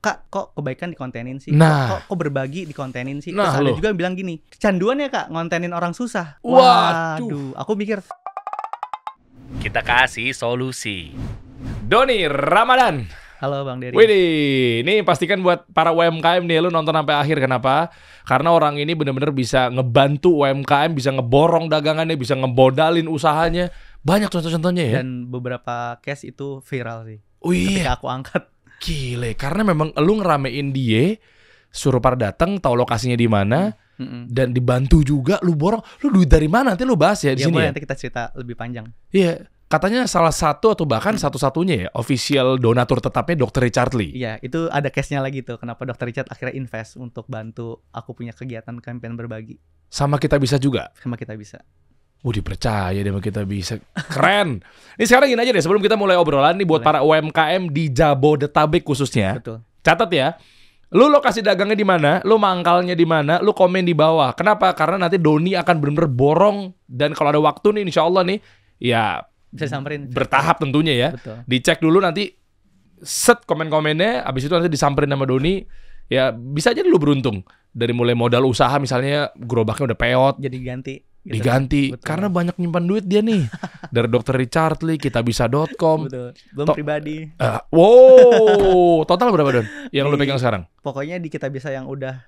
Kak, kok kebaikan dikontenin sih? Nah. Kok berbagi dikontenin sih? Nah, Terus ada loh. juga yang bilang gini, kecanduan ya Kak ngontenin orang susah. Waduh. Waduh, aku mikir Kita kasih solusi. Doni Ramadan. halo Bang Dery. Widih, ini pastikan buat para UMKM nih, lu nonton sampai akhir. Kenapa? Karena orang ini benar-benar bisa ngebantu UMKM, bisa ngeborong dagangannya, bisa ngebodalin usahanya. Banyak contoh-contohnya ya. Dan beberapa case itu viral sih. Oh iya, Ketika aku angkat. gile. Karena memang lu ngeramein dia, suruh pada datang, tahu lokasinya di mana, dan dibantu juga. Lu borong, lu duit dari mana? Nanti lu bahas ya di Ya sini boleh ya. nanti kita cerita lebih panjang. Iya, katanya salah satu atau bahkan satu-satunya ya official donatur tetapnya Dr. Richard Lee. Iya, itu ada case-nya lagi tuh. Kenapa Dr. Richard akhirnya invest untuk bantu aku punya kegiatan campaign berbagi Sama kita bisa juga. sama kita bisa. Dipercaya deh sama kita bisa. Keren. Ini sekarang gini aja deh, sebelum kita mulai obrolan nih buat Boleh. para UMKM di Jabodetabek khususnya. Betul. Catat ya. Lu lokasi dagangnya di mana, lu mangkalnya di mana, lu komen di bawah. Kenapa? Karena nanti Doni akan benar-benar borong, dan kalau ada waktu nih insya Allah nih ya Bisa disamperin. bertahap tentunya ya. Betul. Dicek dulu nanti set komen-komennya, abis itu nanti disamperin sama Doni. Ya bisa aja lu beruntung. Dari mulai modal usaha misalnya gerobaknya udah peot, Jadi ganti. gitu. diganti. Betul. Karena banyak nyimpan duit dia nih. Dari Dr. Richard Lee, kitabisa.com. Betul. Belum Tok. pribadi. Wow, total berapa Don? Yang lu Di- pegang sekarang? Pokoknya di kita bisa yang udah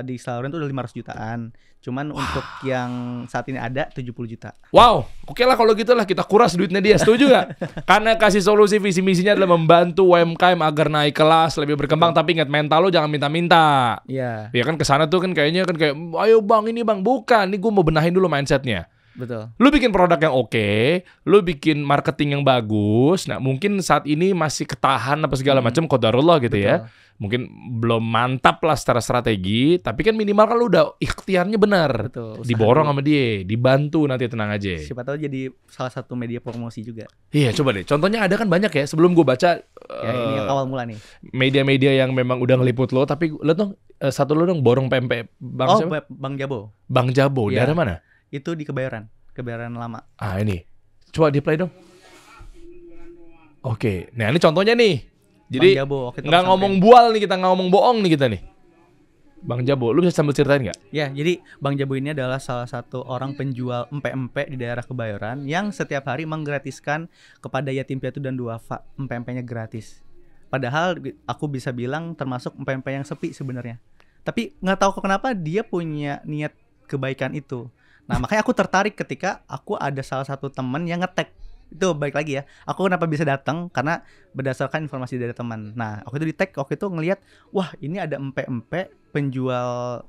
disalurin tuh udah 500 jutaan. Cuman untuk yang saat ini ada 70 juta. Wow, oke lah kalau gitu lah kita kuras duitnya dia. Setuju gak? Karena kasih solusi visi misinya adalah membantu UMKM agar naik kelas, lebih berkembang. Tapi ingat, mental lo jangan minta-minta. Iya, Ya kan kesana tuh kan kayaknya kan kayak, ayo bang ini bang, bukan. Ini gue mau benahin dulu mindsetnya. betul. Lu bikin produk yang oke, lu bikin marketing yang bagus. Nah mungkin saat ini masih ketahan apa segala macam, qadarullah gitu ya. Betul. Mungkin belum mantap lah secara strategi, tapi kan minimal kan lu udah ikhtiarnya benar. Betul. Usaha Diborong dulu. sama dia, dibantu, nanti tenang aja. Siapa tahu jadi salah satu media promosi juga. Iya, coba deh. Contohnya ada kan banyak ya. Sebelum gue baca Ya ini yang awal mula nih. media-media yang memang udah ngeliput lo, tapi lo dong satu lo dong borong pempek Bang siapa? Bang Jabo. Bang Jabo. Iya. Daerah mana? Itu di Kebayoran lama. Ah ini. Coba di play dong. Oke. Nah ini contohnya nih. Jadi Bang Jabo, waktu itu nggak aku ngomong sampein. bual nih kita, nggak ngomong bohong nih kita nih. Bang Jabo, lu bisa sambil ceritain nggak? Ya, jadi Bang Jabo ini adalah salah satu orang penjual empek-empek di daerah Kebayoran yang setiap hari menggratiskan kepada yatim piatu dan duafa empek-empeknya gratis. Padahal aku bisa bilang termasuk empek-empek yang sepi sebenarnya. Tapi nggak tahu kenapa dia punya niat kebaikan itu. Nah, makanya aku tertarik ketika aku ada salah satu teman yang nge-tag. Itu baik lagi ya. Aku kenapa bisa datang karena berdasarkan informasi dari teman. Nah, waktu itu di tag, waktu itu ngelihat, wah ini ada empek-empek penjual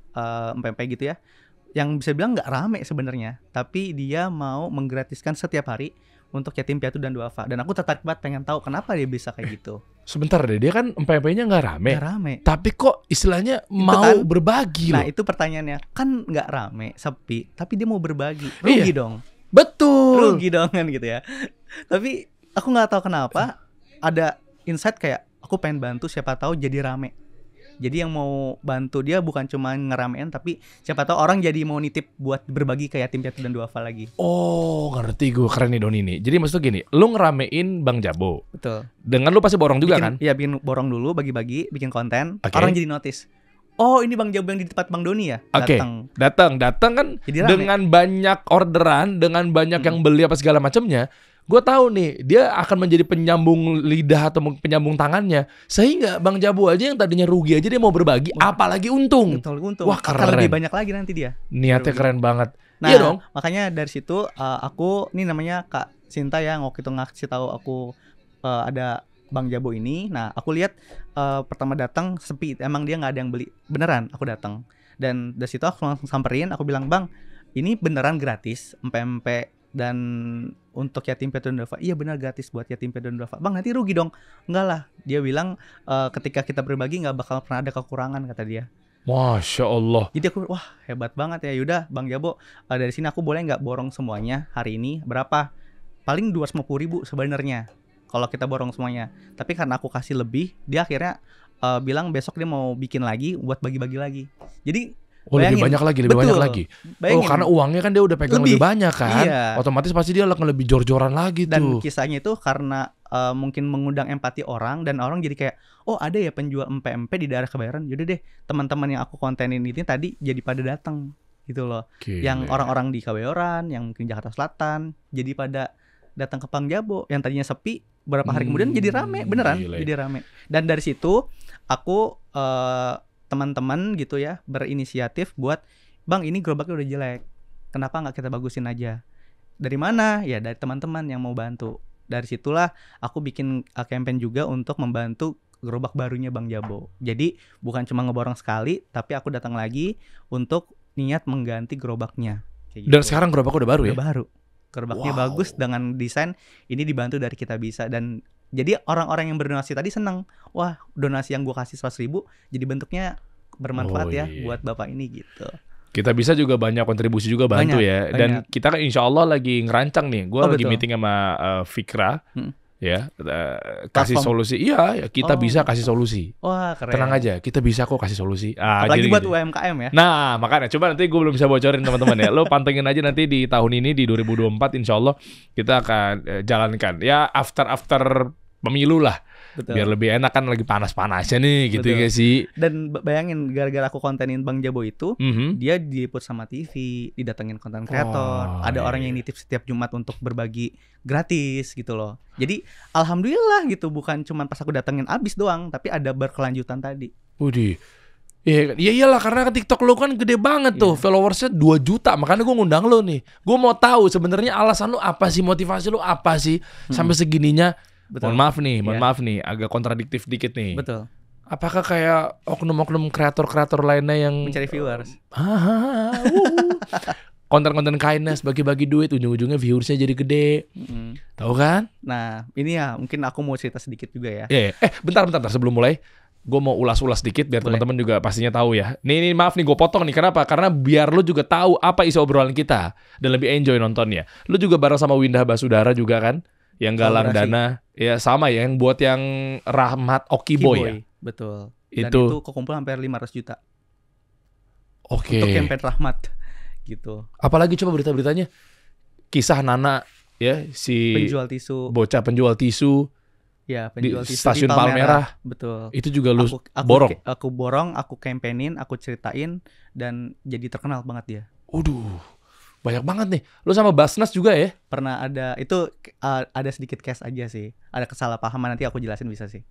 empek-empek gitu ya, yang bisa bilang nggak rame sebenarnya, tapi dia mau menggratiskan setiap hari untuk yatim piatu dan duafa. Dan aku tertarik banget pengen tahu kenapa dia bisa kayak gitu. Sebentar deh, dia kan empek-empeknya nggak rame. Nggak rame. Tapi kok istilahnya mau kan. berbagi Nah loh. itu pertanyaannya, kan nggak rame, sepi, tapi dia mau berbagi, Iya. rugi dong. Betul. Rugi dong kan gitu ya. Tapi aku nggak tahu kenapa ada insight kayak aku pengen bantu, siapa tahu jadi rame. Jadi yang mau bantu dia bukan cuma ngeramein, tapi siapa tahu orang jadi mau nitip buat berbagi ke yatim piatu dan duafa lagi. Oh, ngerti gue, keren nih Don ini. Jadi maksudnya gini, lu ngeramein Bang Jabo. Betul. Dengan lu pasti borong juga kan? Iya, bikin borong dulu, bagi-bagi, bikin konten. Oke. Orang jadi notice. Oh, ini Bang Jabo yang di tempat Bang Doni ya? Oke. Datang. Datang kan Jadi rame. dengan banyak orderan, dengan banyak yang beli apa segala macamnya. Gue tahu nih, dia akan menjadi penyambung lidah atau penyambung tangannya. Sehingga Bang Jabo aja yang tadinya rugi aja dia mau berbagi, apalagi untung. Betul, untung. Wah, Akan keren. lebih banyak lagi nanti dia. Niatnya Rugi. keren banget. Nah, Iya dong. makanya dari situ aku, ini namanya Kak Sinta ya, waktu itu ngasih tahu aku ada Bang Jabo ini. Nah, aku lihat pertama datang sepi, emang dia nggak ada yang beli. Beneran, aku datang. Dan dari situ aku langsung samperin, aku bilang, "Bang, ini beneran gratis, empek-empek dan untuk yatim piatu dan duafa." "Iya benar, gratis buat yatim piatu dan duafa." "Bang, nanti rugi dong." "Enggak lah." Dia bilang ketika kita berbagi nggak bakal pernah ada kekurangan, kata dia. Masya Allah. Jadi aku, wah hebat banget ya. Yaudah Bang Jabo, dari sini aku boleh nggak borong semuanya hari ini? Berapa? Paling 250.000 sebenarnya kalau kita borong semuanya. Tapi karena aku kasih lebih, dia akhirnya bilang besok dia mau bikin lagi buat bagi-bagi lagi. Jadi Oh, lebih bayangin. banyak lagi, lebih Betul. banyak lagi. Bayangin. Oh, karena uangnya kan dia udah pegang lebih Lebih. banyak kan. Iya. Otomatis pasti dia akan lebih jor-joran lagi Dan tuh. kisahnya itu karena mungkin mengundang empati orang, dan orang jadi kayak, oh ada ya penjual empek-empek di daerah Kebayoran, yaudah deh teman-teman yang aku kontenin ini tadi jadi pada datang gitu loh. Yang orang-orang di Kebayoran, yang mungkin Jakarta Selatan, jadi pada datang ke Bang Jabo, yang tadinya sepi beberapa hari kemudian jadi rame, beneran jadi rame. Dan dari situ aku teman-teman gitu ya berinisiatif buat, Bang ini gerobaknya udah jelek, kenapa nggak kita bagusin aja? Dari mana? Ya dari teman-teman yang mau bantu. Dari situlah aku bikin campaign juga untuk membantu gerobak barunya Bang Jabo. Jadi bukan cuma ngeborong sekali, tapi aku datang lagi untuk niat mengganti gerobaknya. Kayak Dan gitu. sekarang gerobak udah baru ya? Udah baru. Gerobaknya bagus dengan desain ini dibantu dari Kita Bisa. Dan jadi orang-orang yang berdonasi tadi senang. Wah, donasi yang gue kasih 100.000 jadi bentuknya bermanfaat ya buat bapak ini gitu. Kita Bisa juga banyak kontribusi juga bantu Banyak, ya. Dan kita kan insya Allah lagi ngerancang nih. Gue lagi betul. meeting sama Fikra. Ya, kasih solusi. Iya, Kita Bisa kasih solusi. Wah, keren. Tenang aja, kita bisa kok kasih solusi. Apalagi jadi buat gitu. UMKM ya. Nah, makanya coba nanti gue belum bisa bocorin teman-teman ya. Lo pantengin aja nanti di tahun ini di 2024 insya Allah kita akan jalankan. Ya after pemilu lah. Betul. Biar lebih enak kan lagi panas-panasnya nih gitu ya sih. Dan bayangin gara-gara aku kontenin Bang Jabo itu, dia diliput sama TV, didatengin konten kreator, ada orang yang nitip setiap Jumat untuk berbagi gratis gitu loh. Jadi alhamdulillah gitu, bukan cuma pas aku datengin abis doang, tapi ada berkelanjutan tadi. Widih. Iya iyalah karena TikTok lo kan gede banget tuh, followersnya 2 juta, makanya gue ngundang lo nih. Gue mau tahu sebenarnya alasan lo apa sih, motivasi lo apa sih sampai segininya. Betul. Mohon maaf nih, agak kontradiktif dikit nih. Betul. Apakah kayak oknum-oknum kreator-kreator lainnya yang mencari viewers? Konten-konten kindness, bagi-bagi duit, ujung-ujungnya viewersnya jadi gede. Tahu kan? Nah, ini ya mungkin aku mau cerita sedikit juga ya. Bentar sebelum mulai. Gue mau ulas-ulas dikit biar teman-teman juga pastinya tahu ya. Nih maaf nih gue potong nih. Kenapa? Karena biar lu juga tahu apa isi obrolan kita dan lebih enjoy nontonnya. Lu juga bareng sama Windah Basudara juga kan? Yang galang dana, ya sama ya, yang buat yang Rahmat Okiboy ya. Betul. Dan itu kekumpul hampir 500 juta. Oke. Untuk campaign Rahmat gitu. Apalagi coba berita-beritanya. Kisah Nana ya, si penjual tisu. Bocah penjual tisu. Ya, penjual tisu stasiun di Palmerah. Betul. Itu juga lu borong. Aku borong, aku campaignin, aku ceritain dan jadi terkenal banget dia. Banyak banget nih. Lu sama Basnas juga ya? Pernah ada, itu ada sedikit case aja sih. Ada kesalahpahaman, nanti aku jelasin bisa sih.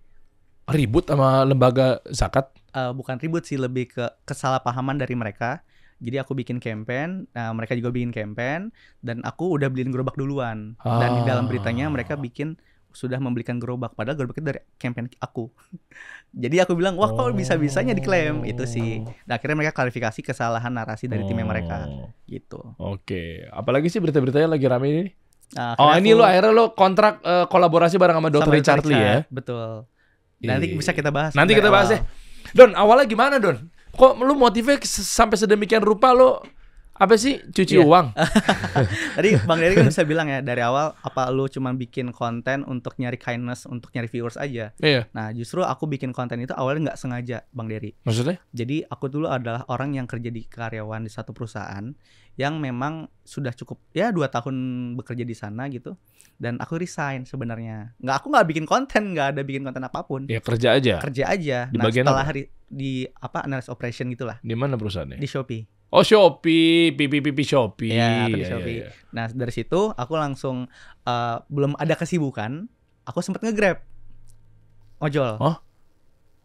Ribut sama lembaga zakat? Bukan ribut sih, lebih ke kesalahpahaman dari mereka. Jadi aku bikin campaign, mereka juga bikin campaign, dan aku udah beliin gerobak duluan. Dan di dalam beritanya mereka bikin sudah membelikan gerobak, padahal gerobak itu dari campaign aku. Jadi aku bilang, wah kok bisa-bisanya diklaim, itu sih. Nah akhirnya mereka klarifikasi kesalahan narasi dari timnya mereka, gitu. Oke, apalagi sih berita-beritanya lagi rame ini? Ini akhirnya lo kontrak kolaborasi bareng sama Dr. Richard Lee ya? Betul. Nanti bisa kita bahas. Nanti kita bahas ya. Don, awalnya gimana Don? Kok lu motifnya sampai sedemikian rupa lo apa sih cuci uang? Tadi Bang Dery kan bisa bilang ya dari awal, apa lu cuma bikin konten untuk nyari kindness, untuk nyari viewers aja? Iya. Nah justru aku bikin konten itu awalnya nggak sengaja, Bang Dery. Maksudnya? Jadi aku dulu adalah orang yang kerja di karyawan di satu perusahaan yang memang sudah cukup 2 tahun bekerja di sana gitu. Dan aku resign sebenarnya. Aku nggak bikin konten, nggak ada bikin konten apapun. Ya kerja aja. Di setelah di analysis operation gitulah. Di mana perusahaannya? Di Shopee. Oh Shopee, Shopee. Ya, Shopee. Ya. Nah dari situ aku langsung belum ada kesibukan, aku sempat nge-Grab ojol.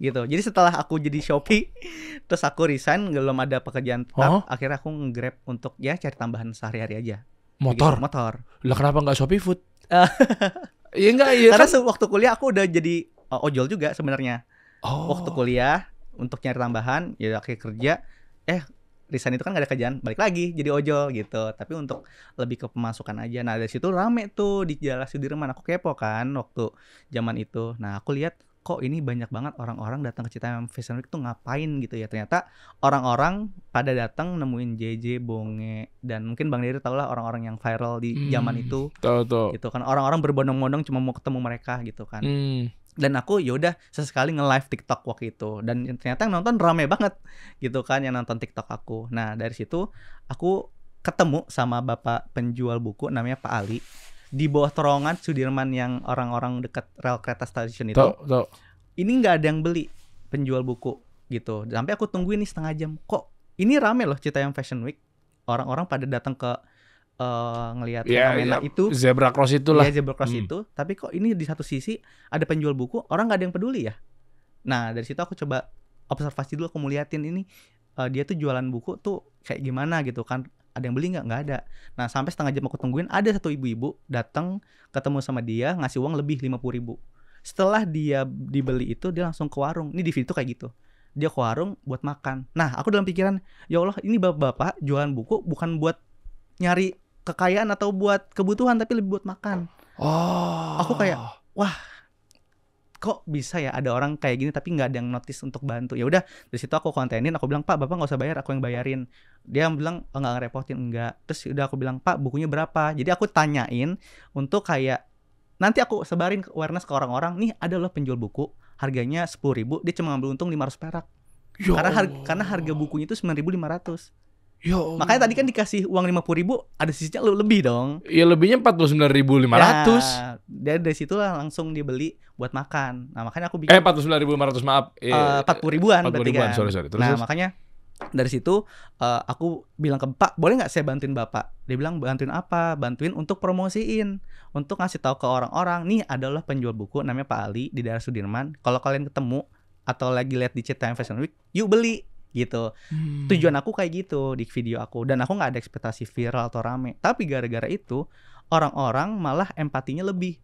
Gitu. Jadi setelah aku jadi Shopee, terus aku resign, belum ada pekerjaan tetap, akhirnya aku nge-Grab untuk cari tambahan sehari-hari aja. Motor. Lah kenapa nggak Shopee Food? Iya enggak, iya. Karena waktu kuliah aku udah jadi ojol juga sebenarnya. Waktu kuliah untuk nyari tambahan, ya akhirnya kerja, resign itu kan gak ada kerjaan, balik lagi jadi ojol gitu. Tapi untuk lebih ke pemasukan aja. Nah dari situ rame tuh di Jalan Sudirman. Aku kepo kan waktu zaman itu. Nah aku lihat kok ini banyak banget orang-orang datang ke Citayam Fashion Week tuh ngapain gitu ya. Ternyata orang-orang pada datang nemuin JJ, Bonge, dan mungkin Bang Dery tau lah orang-orang yang viral di zaman itu. Tahu. Gitu kan, orang-orang berbondong-bondong cuma mau ketemu mereka gitu kan. Dan aku yaudah sesekali nge-live TikTok waktu itu. Dan ternyata yang nonton rame banget gitu kan, yang nonton TikTok aku. Nah dari situ aku ketemu sama bapak penjual buku namanya Pak Ali. di bawah terowongan Sudirman yang orang-orang dekat rel kereta stasiun itu. Tuh. Ini nggak ada yang beli, penjual buku gitu. Sampai aku tungguin nih setengah jam. Kok ini rame loh Citayam Fashion Week. Orang-orang pada datang ke ngelihat fenomena itu. Zebra cross itulah. Iya, zebra cross itu. Tapi kok ini di satu sisi ada penjual buku, orang nggak ada yang peduli ya. Nah dari situ aku coba observasi dulu, aku mau liatin ini dia tuh jualan buku tuh kayak gimana gitu kan. Ada yang beli nggak ada. Nah sampai setengah jam aku tungguin, ada satu ibu-ibu datang ketemu sama dia, ngasih uang lebih 50.000. Setelah dia dibeli itu, dia langsung ke warung. Ini di video tuh kayak gitu, dia ke warung buat makan. Nah aku dalam pikiran, ya Allah ini bapak-bapak jualan buku bukan buat nyari kekayaan atau buat kebutuhan, tapi lebih buat makan. Aku kayak, wah kok bisa ya ada orang kayak gini tapi nggak ada yang notice untuk bantu. Ya udah dari situ aku kontenin, aku bilang Pak, bapak nggak usah bayar, aku yang bayarin. Dia bilang nggak ngerepotin, enggak. Terus udah aku bilang Pak, bukunya berapa. Jadi aku tanyain untuk kayak nanti aku sebarin awareness ke orang-orang, nih ada loh penjual buku harganya 10.000, dia cuma ngambil untung 500 perak. Karena harga bukunya itu 9.500. Makanya tadi kan dikasih uang 50.000, ada sisanya lebih dong. Ya lebihnya 49.500. Nah, dari situlah langsung dibeli buat makan. Nah makanya aku bikin 49.500 maaf. 40.000-an berarti kan. Sorry. Terus, nah makanya dari situ aku bilang ke Pak, boleh nggak saya bantuin Bapak? Dia bilang bantuin apa? Bantuin untuk promosiin, untuk ngasih tahu ke orang-orang, nih adalah penjual buku namanya Pak Ali di daerah Sudirman. Kalau kalian ketemu atau lagi lihat di Citayam Fashion Week, yuk beli gitu. Tujuan aku kayak gitu di video aku, dan aku nggak ada ekspektasi viral atau rame. Tapi gara-gara itu orang-orang malah empatinya lebih.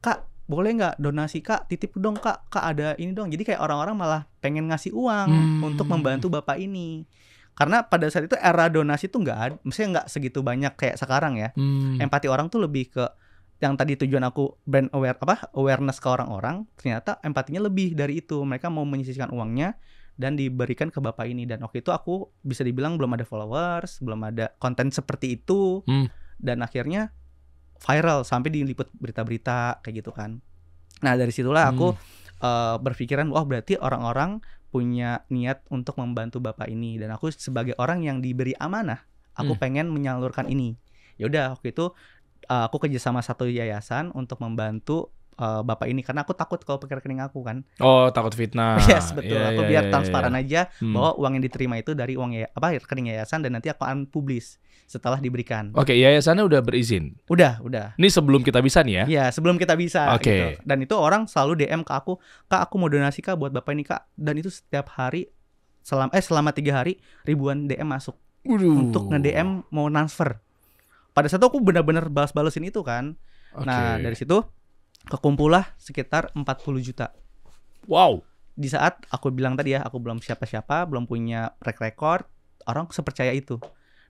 Kak, boleh nggak donasi Kak, titip dong Kak ada ini dong. Jadi kayak orang-orang malah pengen ngasih uang untuk membantu bapak ini. Karena pada saat itu era donasi tuh nggak ada, maksudnya nggak segitu banyak kayak sekarang ya. Empati orang tuh lebih ke yang tadi tujuan aku brand awareness ke orang-orang, ternyata empatinya lebih dari itu. Mereka mau menyisihkan uangnya dan diberikan ke bapak ini. Dan waktu itu aku bisa dibilang belum ada followers, belum ada konten seperti itu. Dan akhirnya viral sampai diliput berita-berita kayak gitu kan. Nah dari situlah aku berpikiran, wah berarti orang-orang punya niat untuk membantu bapak ini. Dan aku sebagai orang yang diberi amanah, aku pengen menyalurkan ini. Ya udah waktu itu aku kerja sama satu yayasan untuk membantu bapak ini, karena aku takut kalau pakai rekening aku kan. Oh, takut fitnah. Yes, betul. Aku biar transparan aja bahwa uang yang diterima itu dari uang rekening yayasan, dan nanti aku akan publish setelah diberikan. Oke, yayasannya udah berizin. Udah. Ini sebelum kita bisa nih ya? Iya, sebelum kita bisa. Oke. Gitu. Dan itu orang selalu DM ke aku, Kak aku mau donasi Kak buat bapak ini Kak. Dan itu setiap hari selama 3 hari ribuan DM masuk. Untuk nge-DM mau transfer. Pada saat itu aku benar-benar balas-balesin itu kan. Nah dari situ kekumpullah sekitar 40 juta. Wow. Di saat aku bilang tadi ya, aku belum siapa-siapa, belum punya track record, orang sepercaya itu.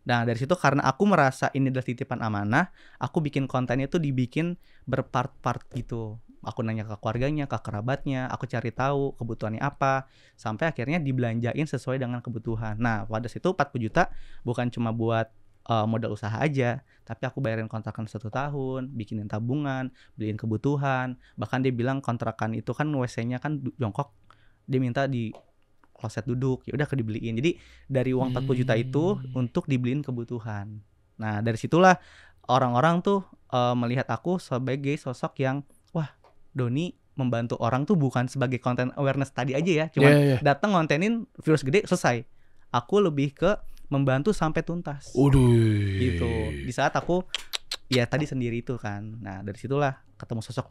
Nah dari situ karena aku merasa ini adalah titipan amanah, aku bikin kontennya itu dibikin berpart-part gitu. Aku nanya ke keluarganya, ke kerabatnya, aku cari tahu kebutuhannya apa, sampai akhirnya dibelanjain sesuai dengan kebutuhan. Nah pada situ 40 juta bukan cuma buat modal usaha aja, tapi aku bayarin kontrakan 1 tahun, bikinin tabungan, beliin kebutuhan. Bahkan dia bilang kontrakan itu kan WC-nya kan jongkok, dia minta di kloset duduk, ya udah dibeliin. Jadi dari uang 40 juta itu untuk dibeliin kebutuhan. Nah dari situlah orang-orang tuh melihat aku sebagai sosok yang, wah Doni membantu orang tuh bukan sebagai konten awareness tadi aja ya, cuman datang ngontenin virus gede selesai. Aku lebih ke membantu sampai tuntas. Gitu. Di saat aku ya tadi sendiri itu kan. Nah dari situlah ketemu sosok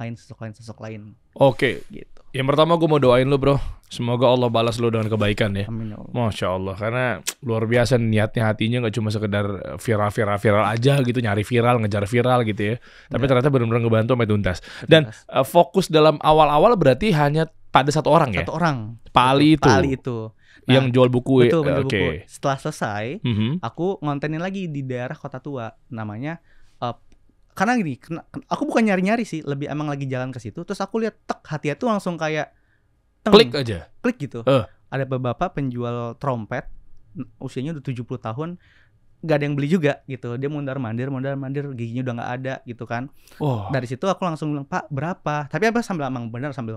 lain. Oke. Gitu. Yang pertama gue mau doain lu bro, semoga Allah balas lu dengan kebaikan ya. Amin ya Allah. Masya Allah, karena luar biasa niatnya, hatinya gak cuma sekedar viral aja gitu, nyari viral, ngejar viral gitu ya. Tapi ternyata benar-benar ngebantu sampai tuntas. Dan fokus dalam awal-awal berarti hanya pada satu orang ya? Satu orang. Pak Ali itu. Nah, yang jual buku. Betul, buku. Setelah selesai, aku ngontenin lagi di daerah Kota Tua. Namanya karena gini, aku bukan nyari-nyari sih, lebih emang lagi jalan ke situ. Terus aku lihat hati tuh langsung kayak klik gitu. Ada bapak penjual trompet, usianya udah 70 tahun, gak ada yang beli juga gitu. Dia mondar-mandir, giginya udah gak ada gitu kan. Dari situ aku langsung bilang, Pak berapa? Tapi apa sambil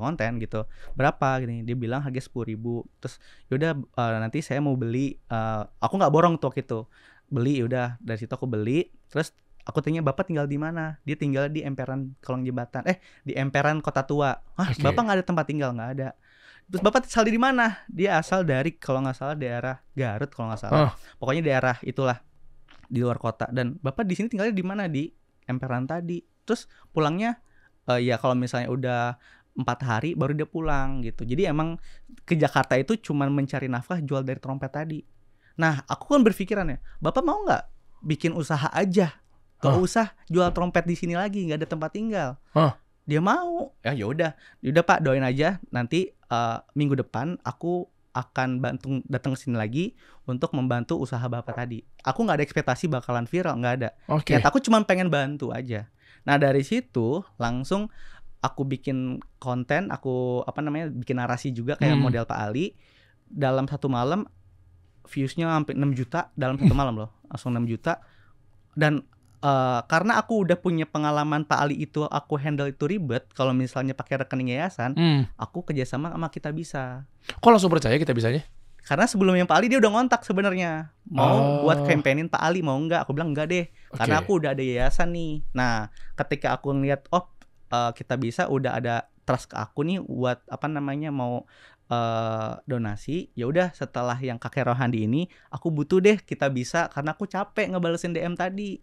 konten gitu. Berapa gini? Dia bilang harga 10.000. Terus yaudah nanti saya mau beli, aku gak borong tuh waktu itu. Beli yaudah, dari situ aku beli. Terus aku tanya bapak tinggal di mana, dia tinggal di emperan kolong jembatan, di emperan Kota Tua. Oke. Bapak nggak ada tempat tinggal, nggak ada. Terus bapak asal di mana? Dia asal dari kalau nggak salah daerah Garut kalau nggak salah, pokoknya daerah itulah di luar kota. Dan bapak di sini tinggalnya di mana? Di emperan tadi. Terus pulangnya ya kalau misalnya udah 4 hari baru dia pulang gitu. Jadi emang ke Jakarta itu cuman mencari nafkah jual dari trompet tadi. Nah aku kan berpikiran ya, bapak mau nggak bikin usaha aja, gak usah jual trompet di sini lagi, nggak ada tempat tinggal. Dia mau. Yaudah Pak, doain aja nanti minggu depan aku akan datang ke sini lagi untuk membantu usaha bapak tadi. Aku nggak ada ekspektasi bakalan viral, nggak ada. Oke. Ya, aku cuma pengen bantu aja. Nah dari situ langsung aku bikin konten, aku bikin narasi juga kayak model Pak Ali. Dalam satu malam viewsnya sampai 6 juta dalam satu malam loh, langsung 6 juta. Dan karena aku udah punya pengalaman Pak Ali itu, aku handle itu ribet. Kalau misalnya pakai rekening yayasan, aku kerjasama sama Kita Bisa. Kok langsung percaya Kita Bisanya? Karena sebelumnya Pak Ali dia udah ngontak sebenarnya, mau buat campaignin Pak Ali, mau nggak? Aku bilang enggak deh, karena aku udah ada yayasan nih. Nah ketika aku ngeliat Kita Bisa udah ada trust ke aku nih buat mau donasi, ya udah setelah yang kakek Rohandi ini aku butuh deh Kita Bisa karena aku capek ngebalesin DM tadi.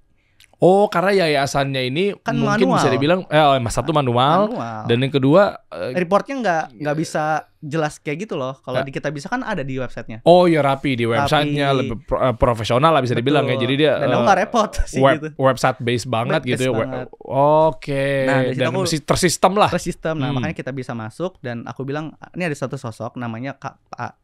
Oh, karena yayasannya ini Kan mungkin manual. bisa dibilang satu manual. Dan yang kedua reportnya nggak bisa jelas kayak gitu loh. Kalau di Kita Bisa kan ada di websitenya. Oh ya, rapi di websitenya, lebih profesional lah bisa dibilang ya. Jadi dia dan aku nggak repot sih gitu. Website based banget gitu ya. Oke. Nah, dan tersistem lah. Tersistem. Nah makanya Kita Bisa masuk. Dan aku bilang ini ada satu sosok namanya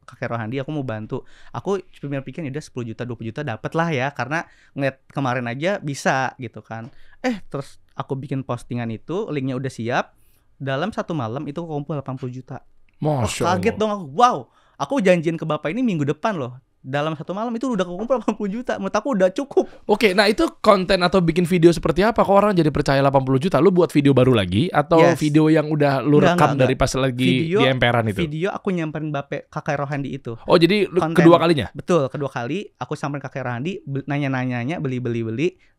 kakek Rohandi, aku mau bantu. Aku cuma pikir udah 10 juta 20 juta dapat lah ya, karena ngeliat kemarin aja bisa gitu kan. Terus aku bikin postingan itu, linknya udah siap. Dalam satu malam itu kumpul 80 juta. Kaget dong aku. Wow, aku janjian ke bapak ini minggu depan loh. Dalam satu malam itu udah kumpul 80 juta. Menurut aku udah cukup. Oke, nah itu konten atau bikin video seperti apa? Kok orang jadi percaya 80 juta? Lu buat video baru lagi? Atau video yang udah lu rekam dari pas lagi di emperan itu? Video aku nyamperin bapak kakek Rohandi itu. Oh, jadi kedua kalinya? Betul, kedua kali aku samperin kakek Rohandi, nanya-nanya, beli.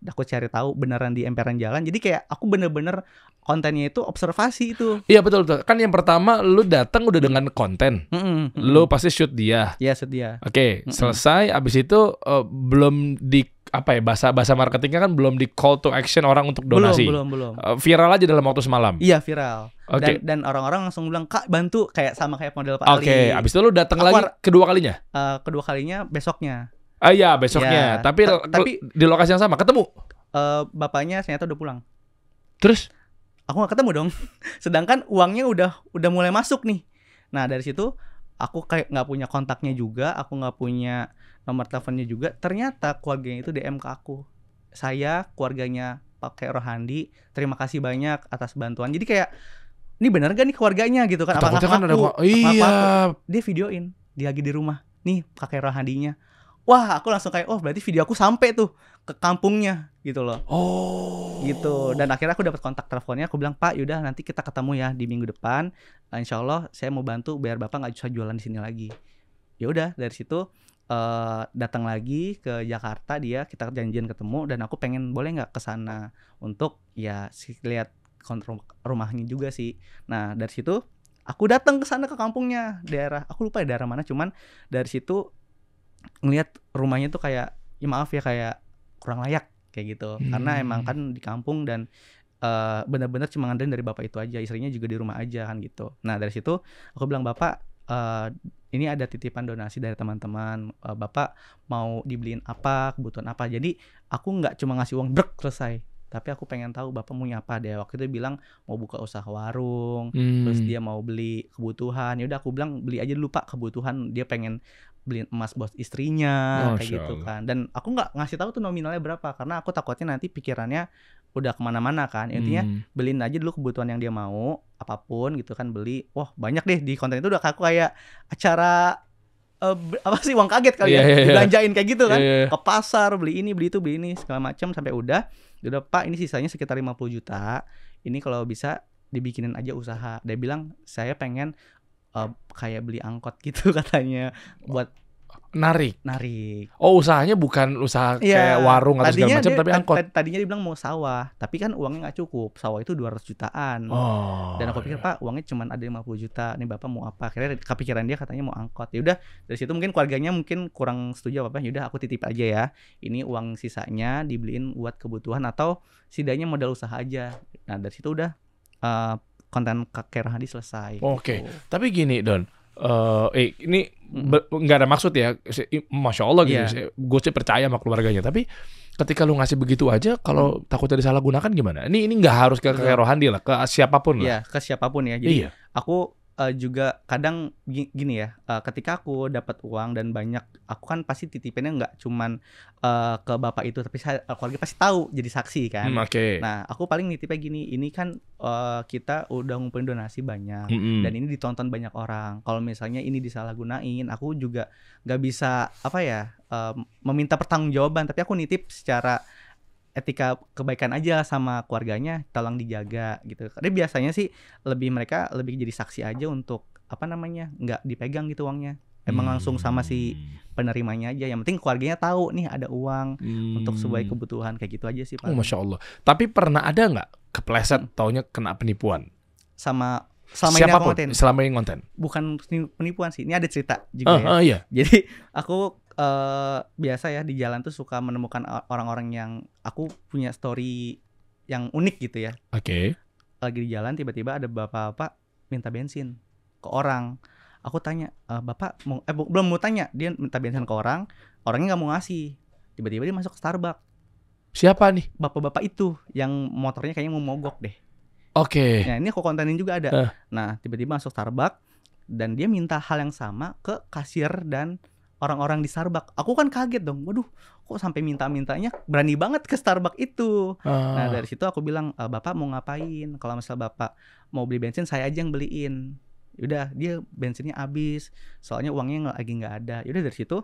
Aku cari tahu beneran di emperan jalan. Jadi kayak aku bener-bener kontennya itu observasi itu. Iya betul. Kan yang pertama lu datang udah dengan konten. Lu pasti shoot dia. Iya, shoot dia. Oke, selesai. Abis itu belum di bahasa marketingnya kan belum di call to action orang untuk donasi. Belum. Viral aja dalam waktu semalam. Iya, viral. Okay. Dan orang-orang langsung bilang, "Kak, bantu," sama kayak model Pak Ali. Oke, abis itu lu datang lagi kedua kalinya? Kedua kalinya besoknya. Iya, besoknya. Tapi di lokasi yang sama ketemu. Bapaknya ternyata udah pulang. Terus? Aku nggak ketemu dong. Sedangkan uangnya udah mulai masuk nih. Nah dari situ aku kayak nggak punya kontaknya juga, aku nggak punya nomor teleponnya juga. Ternyata keluarganya itu DM ke aku. Saya keluarganya Pak Rohandi, terima kasih banyak atas bantuan. Jadi kayak ini benar gak nih keluarganya gitu kan? Apa kan aku? Iya. Dia videoin, dia lagi di rumah. Nih kakek Rohandinya. Wah, aku langsung kayak, berarti video aku sampai tuh ke kampungnya gitu loh. Gitu. Dan akhirnya aku dapat kontak teleponnya. Aku bilang, "Pak, yaudah nanti kita ketemu ya di minggu depan. Insya Allah saya mau bantu biar bapak nggak bisa jualan di sini lagi." Ya udah, dari situ datang lagi ke Jakarta dia, kita janjian ketemu. Dan aku pengen boleh nggak ke sana untuk ya lihat rumahnya juga sih. Nah dari situ aku datang ke sana ke kampungnya, daerah aku lupa daerah mana. Cuman dari situ ngelihat rumahnya tuh kayak kayak kurang layak kayak gitu. Karena emang kan di kampung dan benar-benar cuma ngandelin dari bapak itu aja, istrinya juga di rumah aja kan gitu. Nah dari situ aku bilang, "Bapak, ini ada titipan donasi dari teman-teman, bapak mau dibeliin apa, kebutuhan apa." Jadi aku nggak cuma ngasih uang selesai, tapi aku pengen tahu bapak maunya apa. Dia waktu itu bilang mau buka usaha warung, terus dia mau beli kebutuhan. Ya udah aku bilang beli aja dulu Pak kebutuhan. Dia pengen beliin emas buat istrinya kayak gitu kan. Dan aku nggak ngasih tahu tuh nominalnya berapa karena aku takutnya nanti pikirannya udah kemana-mana kan. Intinya beliin aja dulu kebutuhan yang dia mau, apapun gitu kan, beli. Wah banyak deh di konten itu udah aku kayak acara uang kaget kali ya, dibelanjain kayak gitu kan, ke pasar beli ini beli itu beli ini segala macam sampai udah Pak ini sisanya sekitar 50 juta, ini kalau bisa dibikinin aja usaha. Dia bilang saya pengen kayak beli angkot gitu katanya buat Narik. Oh, usahanya bukan usaha kayak warung atau segala macam, tapi angkot. Tadinya dia bilang mau sawah, tapi kan uangnya nggak cukup. Sawah itu 200 jutaan. Dan aku pikir, Pak, uangnya cuma ada 50 juta. Nih Bapak mau apa? Akhirnya kepikiran dia katanya mau angkot. Ya udah, dari situ mungkin keluarganya mungkin kurang setuju apa-apa. Ya udah aku titip aja ya. Ini uang sisanya dibeliin buat kebutuhan atau setidaknya modal usaha aja. Nah, dari situ udah konten Kakek Rohadi selesai. Oke. Gitu. Tapi gini, Don. Ini nggak ada maksud ya, Masya Allah gitu. Gue sih percaya sama keluarganya. Tapi ketika lu ngasih begitu aja, kalau takutnya disalahgunakan gimana? Ini nggak harus ke Kakek Rohadi lah, ke siapapun lah. Iya, ke siapapun ya. Jadi aku juga kadang gini ya, ketika aku dapat uang dan banyak, aku kan pasti titipinnya nggak cuman ke bapak itu, tapi keluarga pasti tahu jadi saksi kan. Nah, aku paling nitipnya gini, ini kan kita udah ngumpulin donasi banyak dan ini ditonton banyak orang. Kalau misalnya ini disalahgunain, aku juga nggak bisa meminta pertanggungjawaban, tapi aku nitip secara etika kebaikan aja sama keluarganya, tolong dijaga gitu. Karena biasanya sih mereka lebih jadi saksi aja untuk nggak dipegang gitu uangnya. Emang langsung sama si penerimanya aja. Yang penting keluarganya tahu nih ada uang untuk sesuai kebutuhan, kayak gitu aja sih Pak. Masya Allah. Tapi pernah ada nggak kepleset taunya kena penipuan? Selama ini konten? Bukan penipuan sih. Ini ada cerita juga ya. Iya. Jadi aku biasa ya di jalan tuh suka menemukan orang-orang yang aku punya story yang unik gitu ya. Lagi di jalan tiba-tiba ada bapak-bapak minta bensin ke orang. Aku tanya, Bapak mau belum mau tanya, dia minta bensin ke orang, orangnya nggak mau ngasih. Tiba-tiba dia masuk ke Starbucks. Siapa nih? Bapak-bapak itu yang motornya kayaknya mau mogok deh. Nah, ini aku kontenin juga ada. Nah, tiba-tiba masuk Starbucks dan dia minta hal yang sama ke kasir dan orang-orang di Starbucks. Aku kan kaget dong. Waduh, kok sampai minta-mintanya berani banget ke Starbucks itu. Nah, dari situ aku bilang, Bapak mau ngapain? Kalau misalnya Bapak mau beli bensin, saya aja yang beliin. Yaudah, dia bensinnya habis. Soalnya uangnya lagi nggak ada. Yaudah dari situ,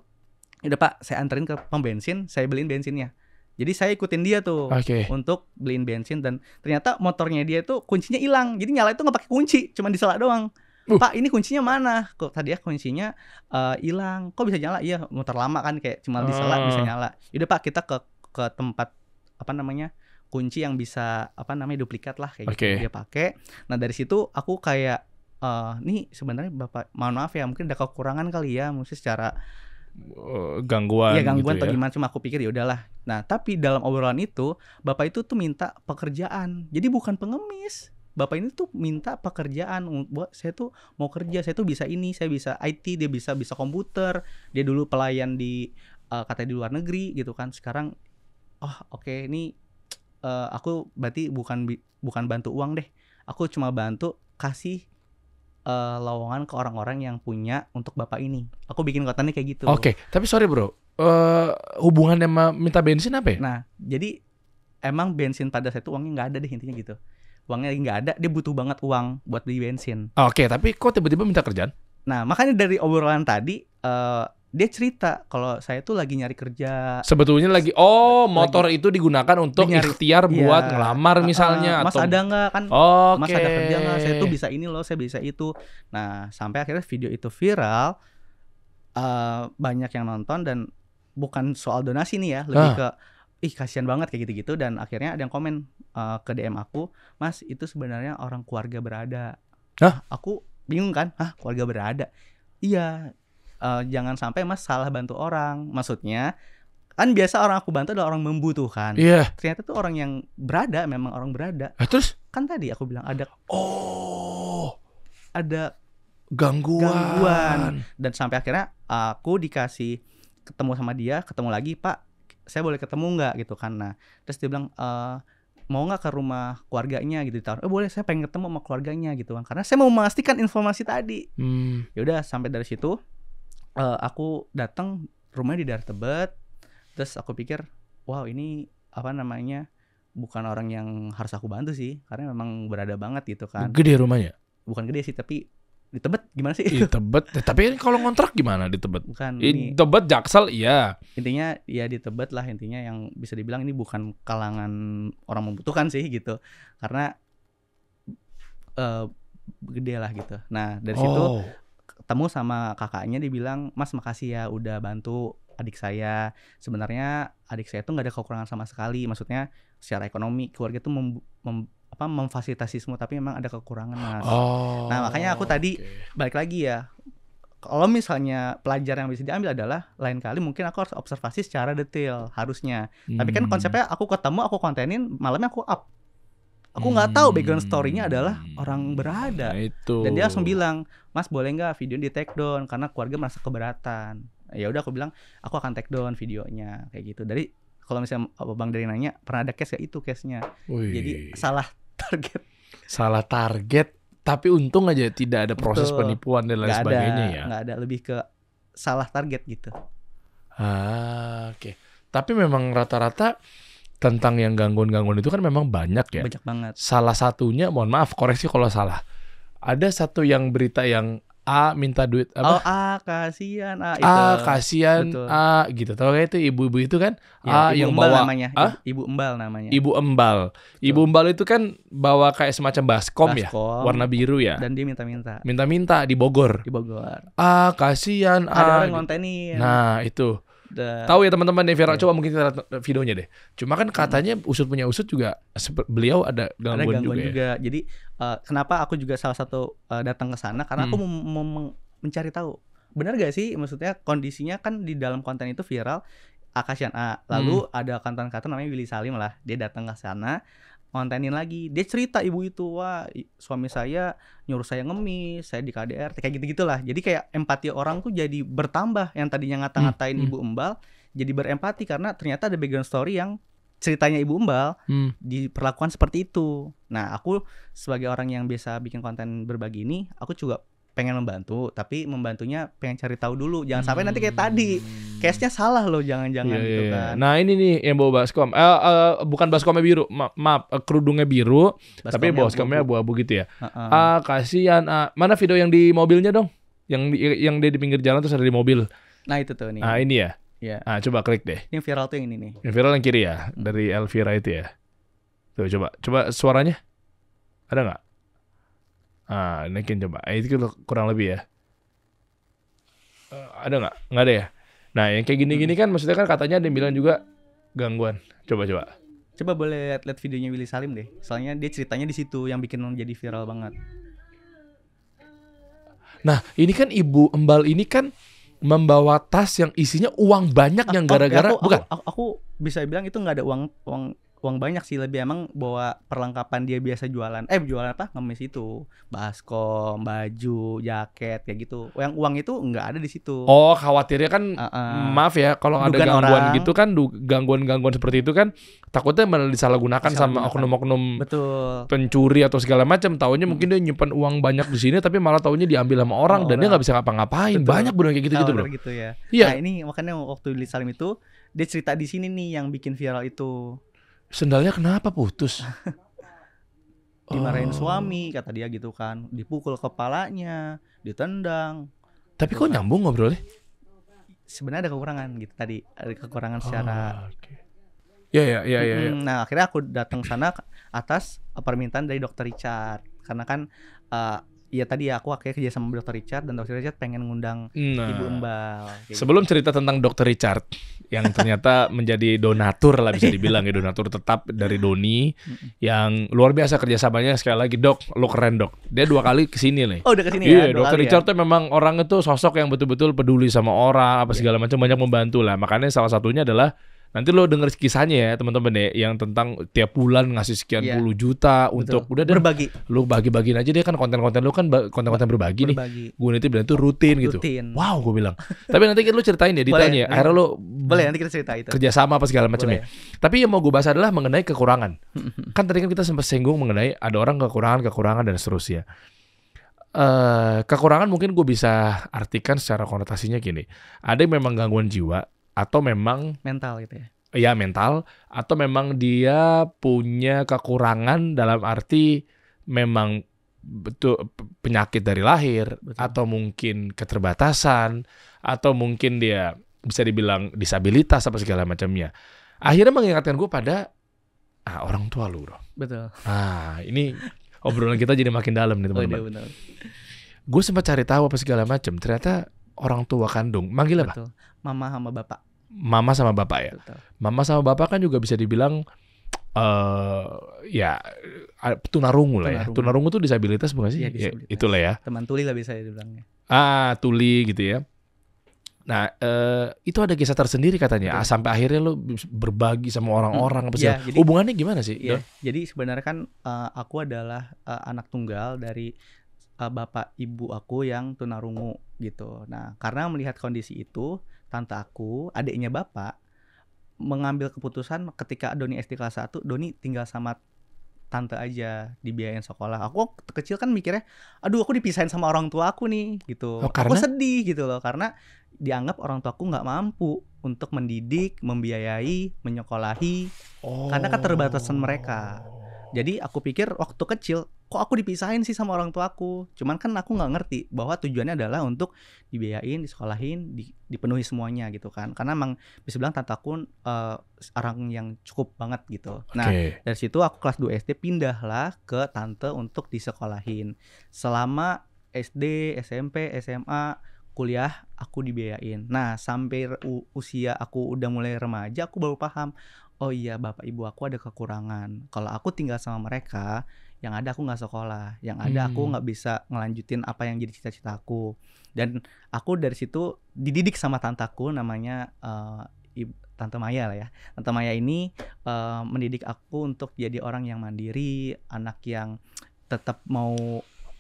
yaudah Pak, saya anterin ke pom bensin, saya beliin bensinnya. Jadi saya ikutin dia tuh untuk beliin bensin, dan ternyata motornya dia tuh kuncinya hilang. Jadi nyala itu nggak pakai kunci, cuma disela doang. Pak, ini kuncinya mana? Kok tadi ya kuncinya hilang. Kok bisa nyala? Iya, motor lama kan, kayak cuma disela bisa nyala. Yaudah Pak, kita ke tempat kunci yang bisa duplikat lah kayak gitu dia pakai. Nah, dari situ aku kayak nih sebenarnya Bapak, mohon maaf ya, mungkin ada kekurangan kali ya, mungkin secara gangguan gitu atau gimana, cuma aku pikir ya udahlah. Nah, tapi dalam obrolan itu Bapak itu tuh minta pekerjaan. Jadi bukan pengemis. Bapak ini tuh minta pekerjaan. Saya tuh mau kerja, saya tuh bisa ini, saya bisa IT, dia bisa komputer. Dia dulu pelayan di katanya di luar negeri gitu kan. Sekarang oke, ini aku berarti bukan bantu uang deh. Aku cuma bantu kasih lowongan ke orang-orang yang punya untuk Bapak ini. Aku bikin kontennya kayak gitu. Tapi sorry bro, hubungannya sama minta bensin apa ya? Nah, jadi emang bensin pada saat itu uangnya nggak ada deh, intinya gitu. Uangnya lagi nggak ada, dia butuh banget uang buat beli bensin. Tapi kok tiba-tiba minta kerjaan? Nah, makanya dari obrolan tadi dia cerita kalau saya tuh lagi nyari kerja. Sebetulnya motor itu digunakan untuk ikhtiar buat ngelamar misalnya. Mas ada nggak kan? Mas ada kerja nggak? Saya tuh bisa ini loh, saya bisa itu. Nah, sampai akhirnya video itu viral, banyak yang nonton, dan bukan soal donasi nih ya, lebih ke kasihan banget kayak gitu-gitu. Dan akhirnya ada yang komen ke DM aku, Mas itu sebenarnya orang keluarga berada. Aku bingung kan, keluarga berada? Iya. Jangan sampai Mas salah bantu orang. Maksudnya kan biasa orang aku bantu adalah orang membutuhkan. Ternyata tuh orang yang berada, memang orang berada. Terus kan tadi aku bilang ada gangguan. Dan sampai akhirnya aku dikasih ketemu sama dia, ketemu lagi, Pak saya boleh ketemu nggak gitu kan. Nah terus dia bilang mau nggak ke rumah keluarganya gitu, ditaruh boleh, saya pengen ketemu sama keluarganya gitu kan, karena saya mau memastikan informasi tadi. Yaudah, sampai dari situ aku datang, rumahnya di daerah Tebet. Terus aku pikir, wow ini bukan orang yang harus aku bantu sih, karena memang berada banget gitu kan. Gede rumahnya? Bukan gede sih, tapi di Tebet gimana sih? Di Tebet, tapi kalau ngontrak gimana di Tebet? Bukan di Tebet, Jaksel, iya. Intinya ya di Tebet lah, intinya yang bisa dibilang ini bukan kalangan orang membutuhkan sih gitu, karena gede lah gitu. Nah dari situ ketemu sama kakaknya, dia bilang, "Mas makasih ya udah bantu adik saya. Sebenarnya adik saya tuh nggak ada kekurangan sama sekali. Maksudnya secara ekonomi keluarga tuh memfasilitasi semua, tapi memang ada kekurangan, Mas." Oh. Nah makanya aku tadi balik lagi ya. Kalau misalnya pelajaran yang bisa diambil adalah lain kali mungkin aku harus observasi secara detail harusnya. Tapi kan konsepnya aku ketemu, aku kontenin, malamnya aku up. Aku nggak tahu background story-nya adalah orang berada. Nah, itu. Dan dia langsung bilang, "Mas boleh nggak video di take down karena keluarga merasa keberatan." Ya udah aku bilang, "Aku akan take down videonya," kayak gitu. Dari kalau misalnya Bang Dari nanya, pernah ada case kayak itu case-nya. Wih. Jadi salah target. Salah target, tapi untung aja tidak ada proses Betul. penipuan dan lain Nggak sebagainya ada, ya. nggak ada, lebih ke salah target gitu. Oke. Tapi memang rata-rata tentang yang gangguan-gangguan itu kan memang banyak ya. Banyak banget. Salah satunya, mohon maaf koreksi kalau salah. Ada satu yang berita yang A minta duit Oh, apa? kasihan itu. Kasihan Betul. gitu. Tahu gak itu ibu-ibu itu kan? Ya, yang Ibu Embal bawa namanya. Ibu Embal namanya. Ibu Embal. Ibu Embal itu kan bawa kayak semacam baskom ya, Baskom. warna biru ya. Dan dia minta-minta Minta-minta di Bogor. di Bogor. Kasihan. Ada orang ngontenin. Nah, itu. Dan Tahu ya teman-teman nih Viral, coba mungkin kita lihat videonya deh. Cuma kan katanya Usut punya Usut juga beliau ada ada gangguan gangguan juga. Ya? juga. Jadi kenapa aku juga salah satu datang ke sana karena aku mencari tahu benar gak sih, maksudnya kondisinya kan di dalam konten itu viral kasihan A. Lalu ada konten-konten namanya Willy Salim lah. Dia datang ke sana kontenin lagi. Dia cerita ibu itu, "Wah, suami saya nyuruh saya ngemis, saya di KDRT," kayak gitu-gitulah. Jadi kayak empati orang tuh jadi bertambah. Yang tadinya ngata-ngatain Ibu Embal jadi berempati karena ternyata ada background story yang ceritanya Ibu Embal diperlakukan seperti itu. Nah, aku sebagai orang yang biasa bikin konten berbagi ini, aku juga pengen membantu, tapi membantunya pengen cari tahu dulu. Jangan sampai nanti kayak tadi, case-nya salah loh, jangan-jangan gitu kan. Nah, ini nih yang bawa baskom. Bukan baskomnya biru, maaf, kerudungnya biru, tapi baskomnya abu-abu gitu ya. Kasihan. Mana video yang di mobilnya dong? Yang dia di pinggir jalan terus ada di mobil. Nah, itu tuh nih. Ini ya. Ya. Coba klik deh. Yang viral tuh yang ini nih. Yang viral yang kiri ya, dari Elvira itu ya. Tuh coba suaranya. Ada nggak? Naikin coba. Itu kurang lebih ya. Ada nggak? Nggak ada ya. Nah, yang kayak gini-gini kan maksudnya kan katanya ada yang bilang juga gangguan. Coba. Coba boleh lihat videonya Willy Salim deh. Soalnya dia ceritanya di situ yang bikin jadi viral banget. Nah, ini kan Ibu Embal ini kan membawa tas yang isinya uang banyak yang gara-gara aku bisa bilang itu nggak ada uang banyak sih, lebih emang bawa perlengkapan dia biasa jualan apa ngemis itu, baskom, baju, jaket kayak gitu. Yang uang itu nggak ada di situ. Oh, khawatirnya kan maaf ya kalau ada gangguan gitu kan, gangguan seperti itu kan takutnya malah disalahgunakan sama oknum-oknum pencuri atau segala macam. Taunya mungkin dia nyimpan uang banyak di sini tapi malah taunya diambil sama orang dan dia nggak bisa ngapa-ngapain. Banyak bener kayak gitu-gitu, Bro. Gitu ya. Iya. Nah, ini makanya waktu Willy Salim itu dia cerita di sini nih yang bikin viral itu. Sendalnya kenapa putus? Dimarahin suami, kata dia gitu kan. Dipukul kepalanya, ditendang. Tapi kok nyambung ngobrolnya? Sebenarnya ada kekurangan gitu tadi. Ada kekurangan secara Iya. Nah, akhirnya aku datang sana atas permintaan dari Dr. Richard. Karena kan tadi aku akhirnya kerja sama Dr. Richard dan Dr. Richard pengen ngundang Ibu Embal. Sebelum cerita tentang Dr. Richard yang ternyata menjadi donatur lah bisa dibilang ya, donatur tetap dari Doni yang luar biasa kerjasamanya. Sekali lagi Dok, lo keren Dok. Dia 2 kali kesini nih. Oh, udah kesini ya? Iya, Dr. Richard tuh memang orang itu sosok yang betul-betul peduli sama orang apa segala macam, banyak membantu lah. Makanya salah satunya adalah nanti lo denger kisahnya ya teman-teman ya, yang tentang tiap bulan ngasih sekian puluh juta untuk udah berbagi. Lo bagi-bagiin aja deh, kan konten-konten lo kan konten-konten berbagi nih. Gue nanti bilang itu rutin gitu. Wow, gue bilang. Tapi nanti lo ceritain ya detailnya. Akhirnya lo boleh nanti kita cerita itu. Kerjasama apa segala macamnya. Tapi yang mau gue bahas adalah mengenai kekurangan. Kan tadi kan kita sempat singgung mengenai ada orang kekurangan dan seterusnya. Kekurangan mungkin gue bisa artikan secara konotasinya gini. Ada yang memang gangguan jiwa atau memang mental gitu ya. Ya mental, atau memang dia punya kekurangan dalam arti memang betul penyakit dari lahir, atau mungkin keterbatasan, atau mungkin dia bisa dibilang disabilitas apa segala macamnya. Akhirnya mengingatkan gue pada orang tua lu, Bro. Betul. Ini obrolan kita jadi makin dalam nih teman-teman. gue sempat cari tahu apa segala macam. Ternyata orang tua kandung, manggil apa? Betul. Mama sama bapak. Mama sama bapak ya. Betul. Mama sama bapak kan juga bisa dibilang ya tunarungu lah ya. Tunarungu. Tunarungu tuh disabilitas bukan sih? Iya, Ya, disabilitas. itulah ya. Teman tuli lah bisa dibilangnya. Tuli gitu ya. Nah, itu ada kisah tersendiri katanya. Betul. Sampai akhirnya lo berbagi sama orang-orang apa Iya, segala. jadi- Hubungannya gimana sih? Iya, Don? jadi sebenarnya kan aku adalah anak tunggal dari bapak ibu aku yang tunarungu gitu. Nah, karena melihat kondisi itu, tante aku, adiknya bapak, mengambil keputusan ketika Doni SD kelas 1, Doni tinggal sama tante aja, dibiayain sekolah. Aku waktu kecil kan mikirnya, aduh aku dipisahin sama orang tua aku nih gitu. Oh, Aku karena? sedih gitu loh, karena dianggap orang tua aku nggak mampu untuk mendidik, membiayai, menyekolahi. Karena keterbatasan mereka. Jadi aku pikir waktu kecil, kok aku dipisahin sih sama orang tua aku. Cuman kan aku nggak ngerti bahwa tujuannya adalah untuk dibiayain, disekolahin, dipenuhi semuanya gitu kan. Karena emang bisa bilang tante aku orang yang cukup banget gitu. Nah, Oke. dari situ aku kelas 2 SD pindahlah ke tante untuk disekolahin. Selama SD, SMP, SMA, kuliah aku dibiayain. Nah, sampai usia aku udah mulai remaja, aku baru paham. Oh iya, bapak ibu aku ada kekurangan. Kalau aku tinggal sama mereka, yang ada aku nggak sekolah, yang ada aku nggak bisa ngelanjutin apa yang jadi cita-cita aku. Dan aku dari situ dididik sama tantaku, namanya Tante Maya lah ya. Tante Maya ini mendidik aku untuk jadi orang yang mandiri, anak yang tetap mau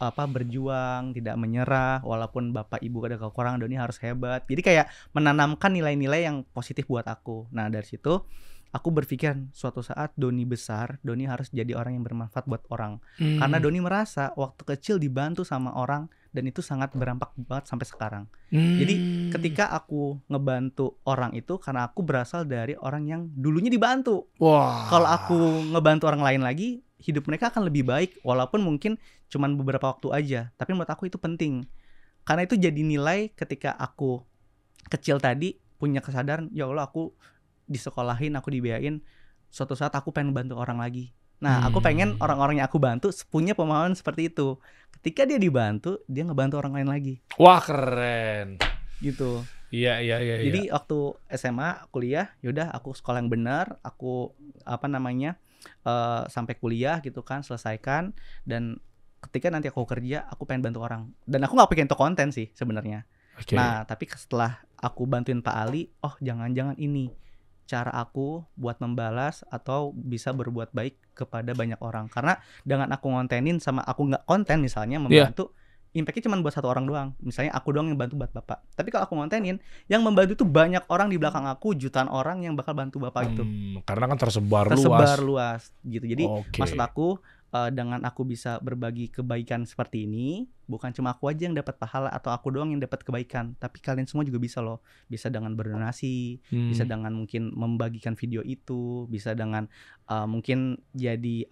berjuang, tidak menyerah walaupun bapak ibu ada kekurangan. Doni harus hebat. Jadi kayak menanamkan nilai-nilai yang positif buat aku. Nah, dari situ aku berpikir suatu saat Doni besar, Doni harus jadi orang yang bermanfaat buat orang. Karena Doni merasa waktu kecil dibantu sama orang dan itu sangat berdampak banget sampai sekarang. Jadi ketika aku ngebantu orang itu karena aku berasal dari orang yang dulunya dibantu. Wah. Kalau aku ngebantu orang lain lagi, hidup mereka akan lebih baik walaupun mungkin cuman beberapa waktu aja. Tapi menurut aku itu penting. Karena itu jadi nilai ketika aku kecil tadi punya kesadaran, ya Allah aku disekolahin, aku dibiayain, suatu saat aku pengen bantu orang lagi. Nah, aku pengen orang-orang yang aku bantu punya pemahaman seperti itu. Ketika dia dibantu, dia ngebantu orang lain lagi. Wah, keren. Gitu. Iya. Jadi waktu SMA, kuliah, yaudah aku sekolah yang benar, aku sampai kuliah gitu kan, selesaikan. Dan ketika nanti aku kerja, aku pengen bantu orang. Dan aku nggak pengen untuk konten sih sebenarnya. Oke. Nah, tapi setelah aku bantuin Pak Ali, oh jangan-jangan ini cara aku buat membalas atau bisa berbuat baik kepada banyak orang. Karena dengan aku ngontenin sama aku nggak konten misalnya membantu, impactnya cuma buat satu orang doang. Misalnya aku doang yang bantu buat bapak. Tapi kalau aku ngontenin, yang membantu itu banyak orang di belakang aku, jutaan orang yang bakal bantu bapak itu. Karena kan tersebar luas gitu. Jadi Oke. maksud aku dengan aku bisa berbagi kebaikan seperti ini, bukan cuma aku aja yang dapat pahala atau aku doang yang dapat kebaikan, tapi kalian semua juga bisa loh. Bisa dengan berdonasi, bisa dengan mungkin membagikan video itu, bisa dengan mungkin jadi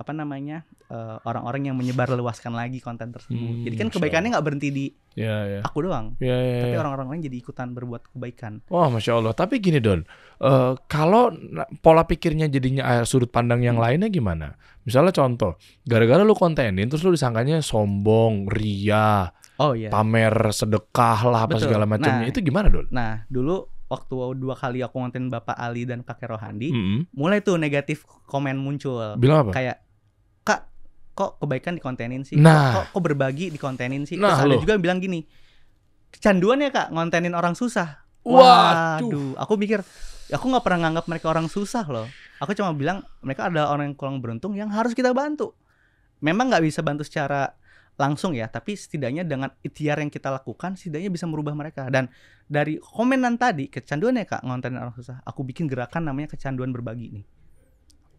orang-orang yang menyebar luaskan lagi konten tersebut. Jadi kan kebaikannya nggak berhenti di aku doang, tapi orang-orang lain jadi ikutan berbuat kebaikan. Wah, Masya Allah. Tapi gini Don, kalau pola pikirnya jadinya sudut pandang yang lainnya gimana? Misalnya contoh, gara-gara lu kontenin terus lu disangkanya sombong, ria, pamer sedekah lah apa segala macamnya. Itu gimana Don? Nah, dulu waktu 2 kali aku ngonten Bapak Ali dan Kakek Rohandi, mulai tuh negatif komen muncul. Bilang apa? Kayak, Kak, kok kebaikan dikontenin sih? Nah. Kok berbagi dikontenin sih? Nah, Terus ada juga yang bilang gini, kecanduan ya Kak ngontenin orang susah. Waduh, aku mikir, aku nggak pernah nganggap mereka orang susah loh. Aku cuma bilang mereka adalah orang yang kurang beruntung yang harus kita bantu. Memang nggak bisa bantu secara langsung ya, tapi setidaknya dengan ikhtiar yang kita lakukan, setidaknya bisa merubah mereka. Dan dari komenan tadi, kecanduan ya Kak ngontenin orang susah, aku bikin gerakan namanya kecanduan berbagi nih.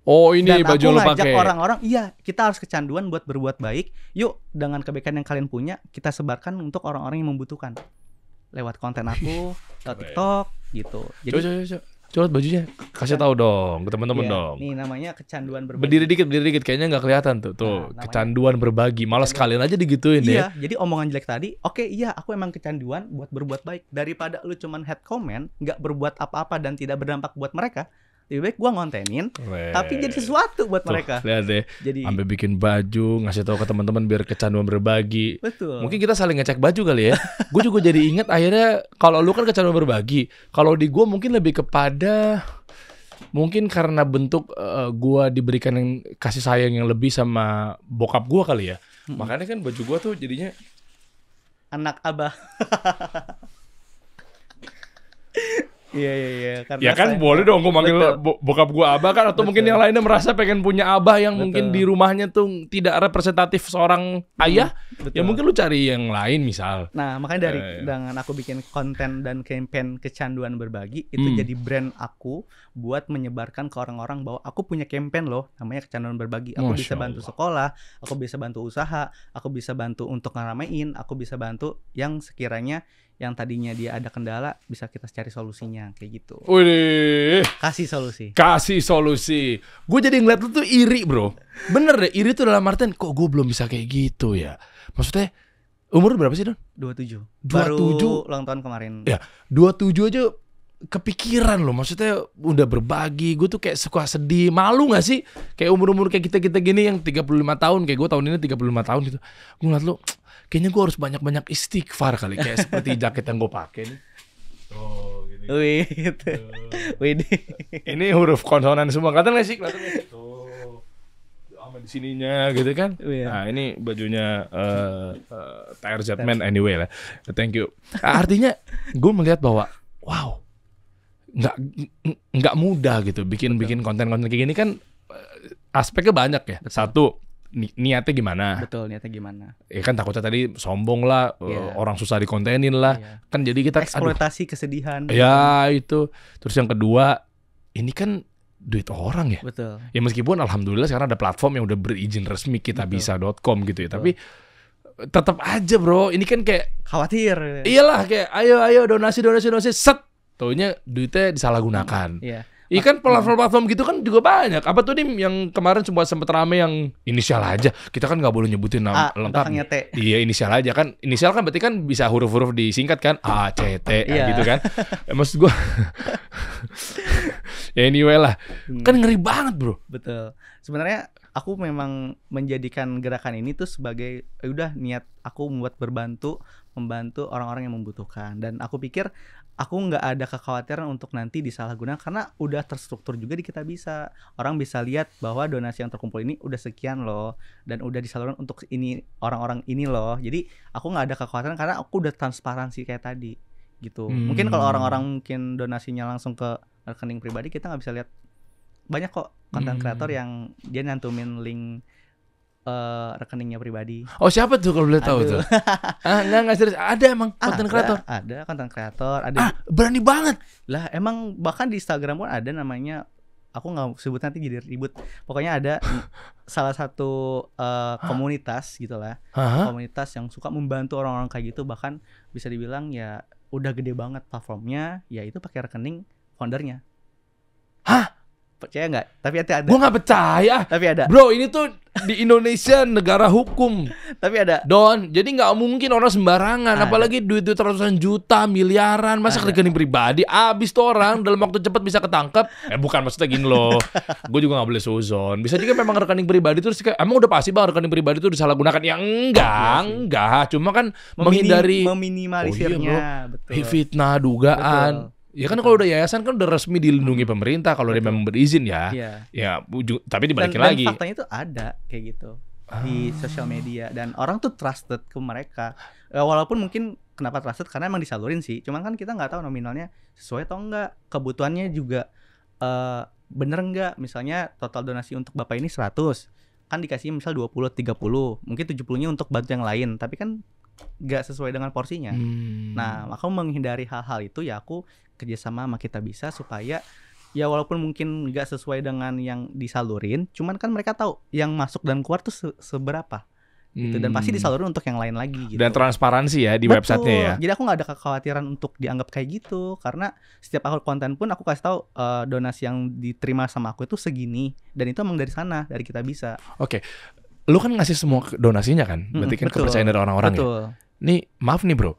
Oh, ini dan baju aku lo ngajak pakai. orang-orang, iya kita harus kecanduan buat berbuat baik. Yuk dengan kebaikan yang kalian punya, kita sebarkan untuk orang-orang yang membutuhkan. Lewat konten aku, lewat TikTok gitu. Jadi Coba bajunya, kasih tahu dong ke teman-teman dong. Nih namanya kecanduan berbagi. Berdiri dikit, kayaknya nggak kelihatan tuh. Nah, kecanduan berbagi, malah sekalian aja digituin deh. Iya, jadi omongan jelek tadi, oke, iya aku emang kecanduan buat berbuat baik. Daripada lu cuman head comment, nggak berbuat apa-apa dan tidak berdampak buat mereka, lebih baik gue ngontenin tapi jadi sesuatu buat mereka. Lihat deh, Jadi sampai bikin baju, ngasih tahu ke teman-teman biar kecanduan berbagi. betul. Mungkin kita saling ngecek baju kali ya. Gue juga jadi ingat akhirnya kalau lu kan kecanduan berbagi, kalau di gue mungkin lebih kepada mungkin karena bentuk gue diberikan yang kasih sayang yang lebih sama bokap gue kali ya. Makanya kan baju gue tuh jadinya Anak abah. Iya. ya kan boleh dong gue manggil bokap gue abah kan, atau mungkin yang lainnya merasa pengen punya abah yang mungkin di rumahnya tuh tidak representatif seorang ayah. Betul. Ya mungkin lu cari yang lain misal. Nah makanya dengan aku bikin konten dan campaign kecanduan berbagi itu jadi brand aku buat menyebarkan ke orang-orang bahwa aku punya campaign loh namanya kecanduan berbagi. Aku bisa bantu sekolah, aku bisa bantu usaha, aku bisa bantu untuk ngeramein, aku bisa bantu yang sekiranya yang tadinya dia ada kendala bisa kita cari solusinya kayak gitu. Wih, Kasih solusi. Gue jadi ngeliat lu tuh iri bro. Bener deh, iri tuh dalam artian kok gue belum bisa kayak gitu ya. Maksudnya umur berapa sih Don? 27. 27. Baru ulang tahun kemarin. Ya 27 aja kepikiran loh. Maksudnya udah berbagi. Gue tuh kayak suka sedih. Malu gak sih? Kayak umur-umur kayak kita-kita gini yang 35 tahun. Kayak gue tahun ini 35 tahun gitu. Gue ngeliat lu, kayaknya gue harus banyak-banyak istighfar kali. Kayak seperti jaket yang gue pakai nih. Oh, gini. Wih, gitu. Wih, ini huruf konsonan semua. Kelihatan gak sih? Tuh, sama di sininya gitu kan. Nah ini bajunya TRZ Man anyway lah. Thank you. Artinya gue melihat bahwa wow, nggak mudah gitu bikin konten-konten kayak gini kan. Aspeknya banyak ya. Betul. Satu, niatnya gimana? Betul, niatnya gimana? Ya kan takutnya tadi sombong lah, orang susah dikontenin lah. Kan jadi kita eksploitasi kesedihan. Ya itu. Terus yang kedua, ini kan duit orang ya. Betul. Ya meskipun alhamdulillah sekarang ada platform yang udah berizin resmi kitabisa.com gitu ya. Betul. Tapi tetap aja bro, ini kan kayak khawatir. Iyalah kayak ayo donasi set. Taunya duitnya disalahgunakan. Iya. Iya kan platform gitu kan juga banyak. Apa tuh nih yang kemarin sempat rame yang inisial aja. Kita kan nggak boleh nyebutin nama lengkap. Iya inisial aja kan. Inisial kan berarti kan bisa huruf-huruf disingkat kan. A, C, T gitu kan. Maksud gue. Ya anyway lah. Kan ngeri banget bro. Betul. Sebenarnya aku memang menjadikan gerakan ini tuh sebagai udah niat aku membuat membantu orang-orang yang membutuhkan. Dan aku pikir aku nggak ada kekhawatiran untuk nanti disalahgunakan karena udah terstruktur juga di Kitabisa. Orang bisa lihat bahwa donasi yang terkumpul ini udah sekian loh dan udah disalurkan untuk ini orang-orang ini loh. Jadi aku nggak ada kekhawatiran karena aku udah transparansi kayak tadi gitu. Mungkin kalau orang-orang mungkin donasinya langsung ke rekening pribadi kita nggak bisa lihat. Banyak kok konten kreator yang dia nyantumin link rekeningnya pribadi. Oh siapa tuh kalau boleh tahu tuh? Nggak serius. Ada emang konten kreator? Ada konten kreator. Ada. Berani banget. Lah emang bahkan di Instagram pun ada namanya. Aku nggak sebut nanti jadi ribut. Pokoknya ada salah satu komunitas gitulah. Komunitas yang suka membantu orang-orang kayak gitu. Bahkan bisa dibilang ya udah gede banget platformnya. Ya itu pakai rekening foundernya. Hah? Percaya nggak? Tapi ada. Gue nggak percaya. Tapi ada. Bro, ini tuh di Indonesia negara hukum. Tapi ada. Don, jadi nggak mungkin orang sembarangan. Apalagi duit ratusan juta, miliaran. Masa rekening pribadi? Abis tuh orang dalam waktu cepat bisa ketangkep. Bukan maksudnya gini loh. Gue juga nggak boleh suzon. Bisa juga memang rekening pribadi tuh. Emang udah pasti bang rekening pribadi tuh disalahgunakan? Ya enggak. Cuma kan menghindari. Meminimalisirnya. Betul. Fitnah, dugaan. Betul. Ya kan kalau udah yayasan kan udah resmi dilindungi pemerintah kalau dia memang berizin ya. Ya, tapi dibalikin lagi. Dan faktanya itu ada kayak gitu di sosial media dan orang tuh trusted ke mereka. Walaupun mungkin kenapa trusted karena emang disalurin sih. Cuman kan kita nggak tahu nominalnya sesuai atau enggak. Kebutuhannya juga bener enggak. Misalnya total donasi untuk Bapak ini 100. Kan dikasih misal 20, 30. Mungkin 70-nya untuk bantu yang lain. Tapi kan nggak sesuai dengan porsinya. Nah, aku menghindari hal-hal itu ya aku kerjasama sama Kitabisa supaya ya walaupun mungkin nggak sesuai dengan yang disalurin, cuman kan mereka tahu yang masuk dan keluar tuh seberapa gitu dan pasti disalurin untuk yang lain lagi gitu. Dan transparansi ya di websitenya ya. Jadi aku nggak ada kekhawatiran untuk dianggap kayak gitu karena setiap aku konten pun aku kasih tahu donasi yang diterima sama aku itu segini dan itu emang dari sana dari Kitabisa. Oke. Lu kan ngasih semua donasinya kan? Berarti kan kepercayaan dari orang-orang ya. Nih maaf nih bro.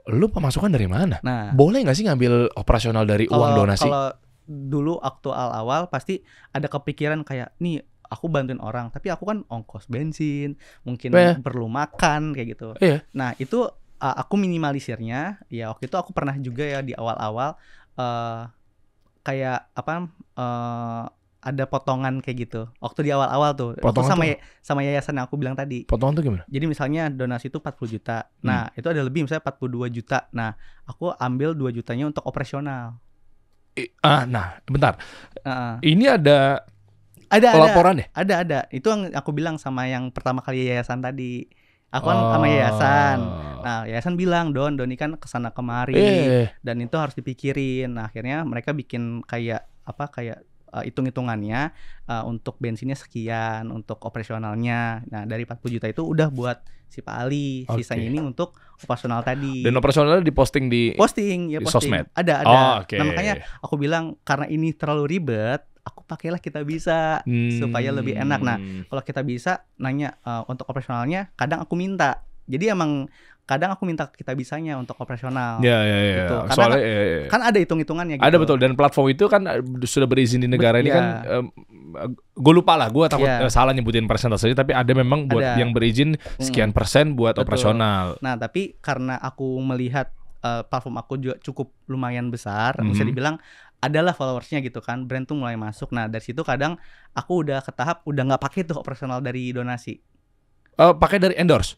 Lu pemasukan dari mana? Nah, boleh nggak sih ngambil operasional dari uang donasi? Kalau dulu waktu awal pasti ada kepikiran kayak nih aku bantuin orang, tapi aku kan ongkos bensin, mungkin perlu makan kayak gitu. Nah itu aku minimalisirnya. Ya waktu itu aku pernah juga ya di awal-awal kayak apa ada potongan kayak gitu. Waktu di awal-awal tuh Potongan aku sama yayasan yang aku bilang tadi. Potongan tuh gimana? Jadi misalnya donasi itu 40 juta. Nah, itu ada lebih misalnya 42 juta. Nah, aku ambil 2 jutanya untuk operasional. Nah, bentar. Ini ada laporan ya? Ada. Itu yang aku bilang sama yang pertama kali yayasan tadi. Aku kan sama yayasan. Nah, yayasan bilang, Doni kan kesana kemari dan itu harus dipikirin. Nah, akhirnya mereka bikin kayak hitung-hitungannya untuk bensinnya sekian, untuk operasionalnya. Nah, dari 40 juta itu udah buat si Pak Ali. Sisanya ini untuk operasional tadi. Dan operasionalnya diposting di sosmed? Ada. Nah, makanya aku bilang karena ini terlalu ribet, aku pakailah Kita Bisa supaya lebih enak. Nah, kalau Kita Bisa nanya untuk operasionalnya, kadang aku minta. Jadi emang kadang aku minta Kita Bisanya untuk operasional. Gitu. Karena soalnya kan ada hitung-hitungannya gitu. Ada betul, dan platform itu kan sudah berizin di negara ini kan. Gue lupa lah, gue takut salah nyebutin persentasenya, tapi ada memang buat yang berizin sekian persen buat operasional. Nah, tapi karena aku melihat platform aku juga cukup lumayan besar, bisa dibilang adalah followersnya gitu kan, brand tuh mulai masuk. Nah, dari situ kadang aku udah ke tahap udah nggak pakai tuh operasional dari donasi. Pakai dari endorse.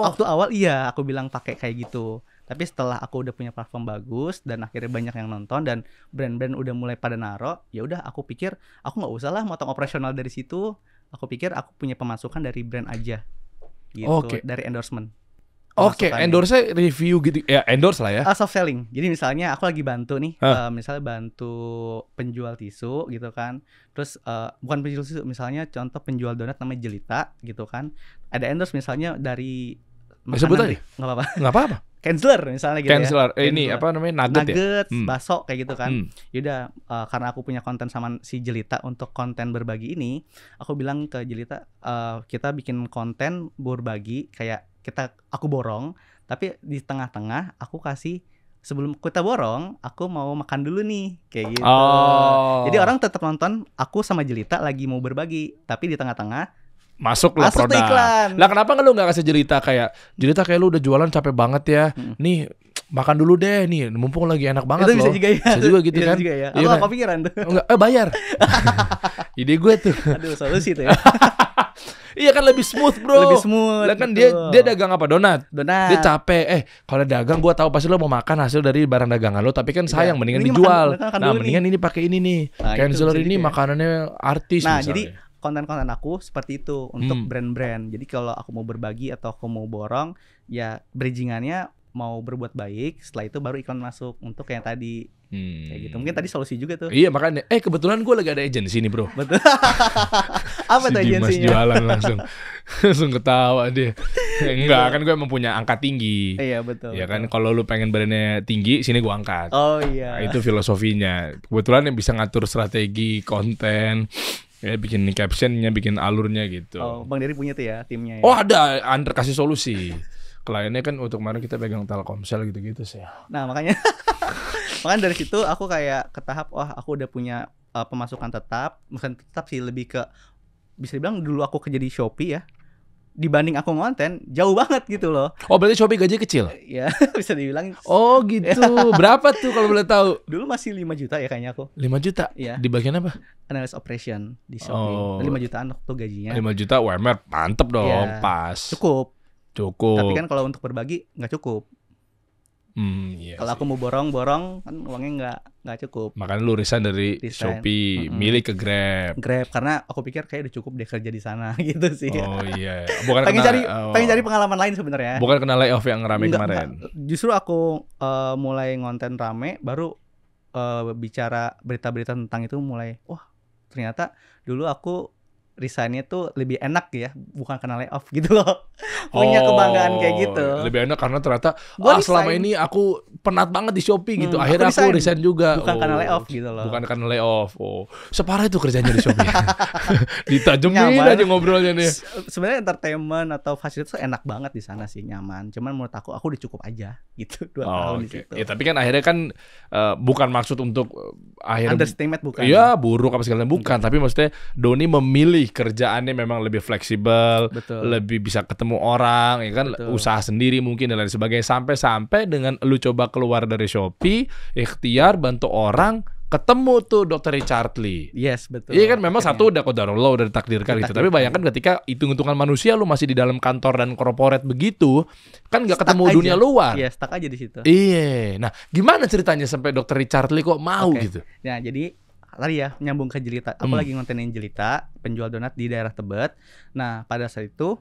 Waktu awal aku bilang pakai kayak gitu. Tapi setelah aku udah punya platform bagus dan akhirnya banyak yang nonton dan brand-brand udah mulai pada naro, ya udah aku pikir aku nggak usah lah motong operasional dari situ. Aku pikir aku punya pemasukan dari brand aja, gitu. Dari endorsement. Endorse review gitu ya, endorse lah ya. Soft selling. Jadi misalnya aku lagi bantu nih, misalnya bantu penjual tisu gitu kan. Terus bukan penjual tisu, misalnya contoh penjual donat namanya Jelita gitu kan. Ada endorse misalnya dari sebut aja. Enggak apa-apa. Canceler misalnya gitu ya. Ini apa namanya? Nugget ya? Bakso kayak gitu kan. Yaudah, karena aku punya konten sama si Jelita untuk konten berbagi ini, aku bilang ke Jelita, kita bikin konten berbagi kayak aku borong, tapi di tengah-tengah aku kasih, sebelum kita borong, aku mau makan dulu nih, kayak gitu. Jadi orang tetap nonton aku sama Jelita lagi mau berbagi, tapi di tengah-tengah masuk produk. Iklan. Lah kenapa lu nggak kasih Jelita kayak lu udah jualan capek banget ya, nih makan dulu deh nih, mumpung lagi enak banget itu loh. Bisa juga gitu kan. Aku nggak kepikiran tuh. Enggak, bayar. Ide gue tuh. Aduh, solusi tuh ya. Iya kan lebih smooth bro. Lebih smooth. Lah kan dia dagang apa? Donat. Dia capek. Kalau dagang gue tahu pasti lo mau makan hasil dari barang dagangan lo, tapi kan sayang mendingan dijual. Mendingan ini pakai ini nih. Canceler ini makanannya artis. Nah, misalnya. jadi konten-konten aku seperti itu untuk brand-brand. Jadi kalau aku mau berbagi atau aku mau borong, ya bridgingannya mau berbuat baik, setelah itu baru iklan masuk untuk yang tadi. Kayak gitu. Mungkin tadi solusi juga tuh. Iya, makanya kebetulan gue lagi ada agensi nih bro. Betul. Apa tuh agensinya? Dimas jualan langsung ketawa dia. Enggak, kan gue emang punya angka tinggi. Iya betul. Ya kan, kalau lu pengen brandnya tinggi, sini gue angkat. Oh iya. Nah, itu filosofinya. Kebetulan yang bisa ngatur strategi konten, ya bikin captionnya, bikin alurnya gitu. Bang Dery punya tuh ya timnya ya? Ada, Under kasih solusi. Kliennya kan untuk kemarin kita pegang Telkomsel gitu-gitu sih. Nah makanya dari situ aku kayak ke tahap, aku udah punya pemasukan tetap. Bukan tetap sih, lebih ke bisa dibilang dulu aku kerja di Shopee ya, dibanding aku ngonten jauh banget gitu loh. Berarti Shopee gaji kecil? Ya bisa dibilang. Gitu. Berapa tuh kalau boleh tahu? Dulu masih 5 juta ya kayaknya aku. 5 juta? Iya. Di bagian apa? Analyst operation di Shopee. 5 jutaan waktu gajinya. 5 juta UMR mantep dong, pas. Cukup. Tapi kan kalau untuk berbagi nggak cukup. Iya kalau aku mau borong kan uangnya nggak cukup. Makanya lu resign dari Shopee, milih ke Grab. Karena aku pikir kayak udah cukup deh kerja di sana gitu sih. Iya. Pengen cari pengalaman lain sebenarnya. Bukan kena layoff yang rame kemarin. Justru aku mulai ngonten rame, baru bicara berita-berita tentang itu mulai. Wah, ternyata dulu aku resignnya tuh lebih enak ya, bukan karena layoff gitu loh. Punya kebanggaan kayak gitu. Lebih enak karena ternyata Gua selama resign. ini aku penat banget di Shopee gitu. Aku Akhirnya aku resign. resign juga. Bukan karena layoff gitu loh. Bukan karena layoff. Separah itu kerjanya di Shopee. Ditajemin Nyaman. aja ngobrolnya nih. Sebenarnya entertainment atau fasilitas tuh enak banget di sana sih, nyaman. Cuman menurut aku udah cukup aja gitu 2 tahun di Oke. situ. Ya, tapi kan akhirnya kan bukan maksud untuk akhirnya Understatement bukan. iya buruk apa segala bukan, tapi maksudnya Doni memilih kerjaannya memang lebih fleksibel, Betul. lebih bisa ketemu orang, ya kan, Betul. usaha sendiri mungkin dan lain sebagainya, sampai dengan lu coba keluar dari Shopee, ikhtiar bantu orang, ketemu tuh Dr. Richard Lee. Yes, betul. Iya kan memang Akhirnya. satu udah qadarullah udah ditakdirkan gitu. Tapi bayangkan ketika hitung-hitungan manusia lu masih di dalam kantor dan corporate begitu, kan nggak Stuck ketemu aja. dunia luar. Iya, stuck aja di situ. Iya. Nah, gimana ceritanya sampai Dr. Richard Lee kok mau Oke. gitu? Nah, jadi tadi ya nyambung ke Jelita. Aku lagi ngontenin Jelita, penjual donat di daerah Tebet. Nah, pada saat itu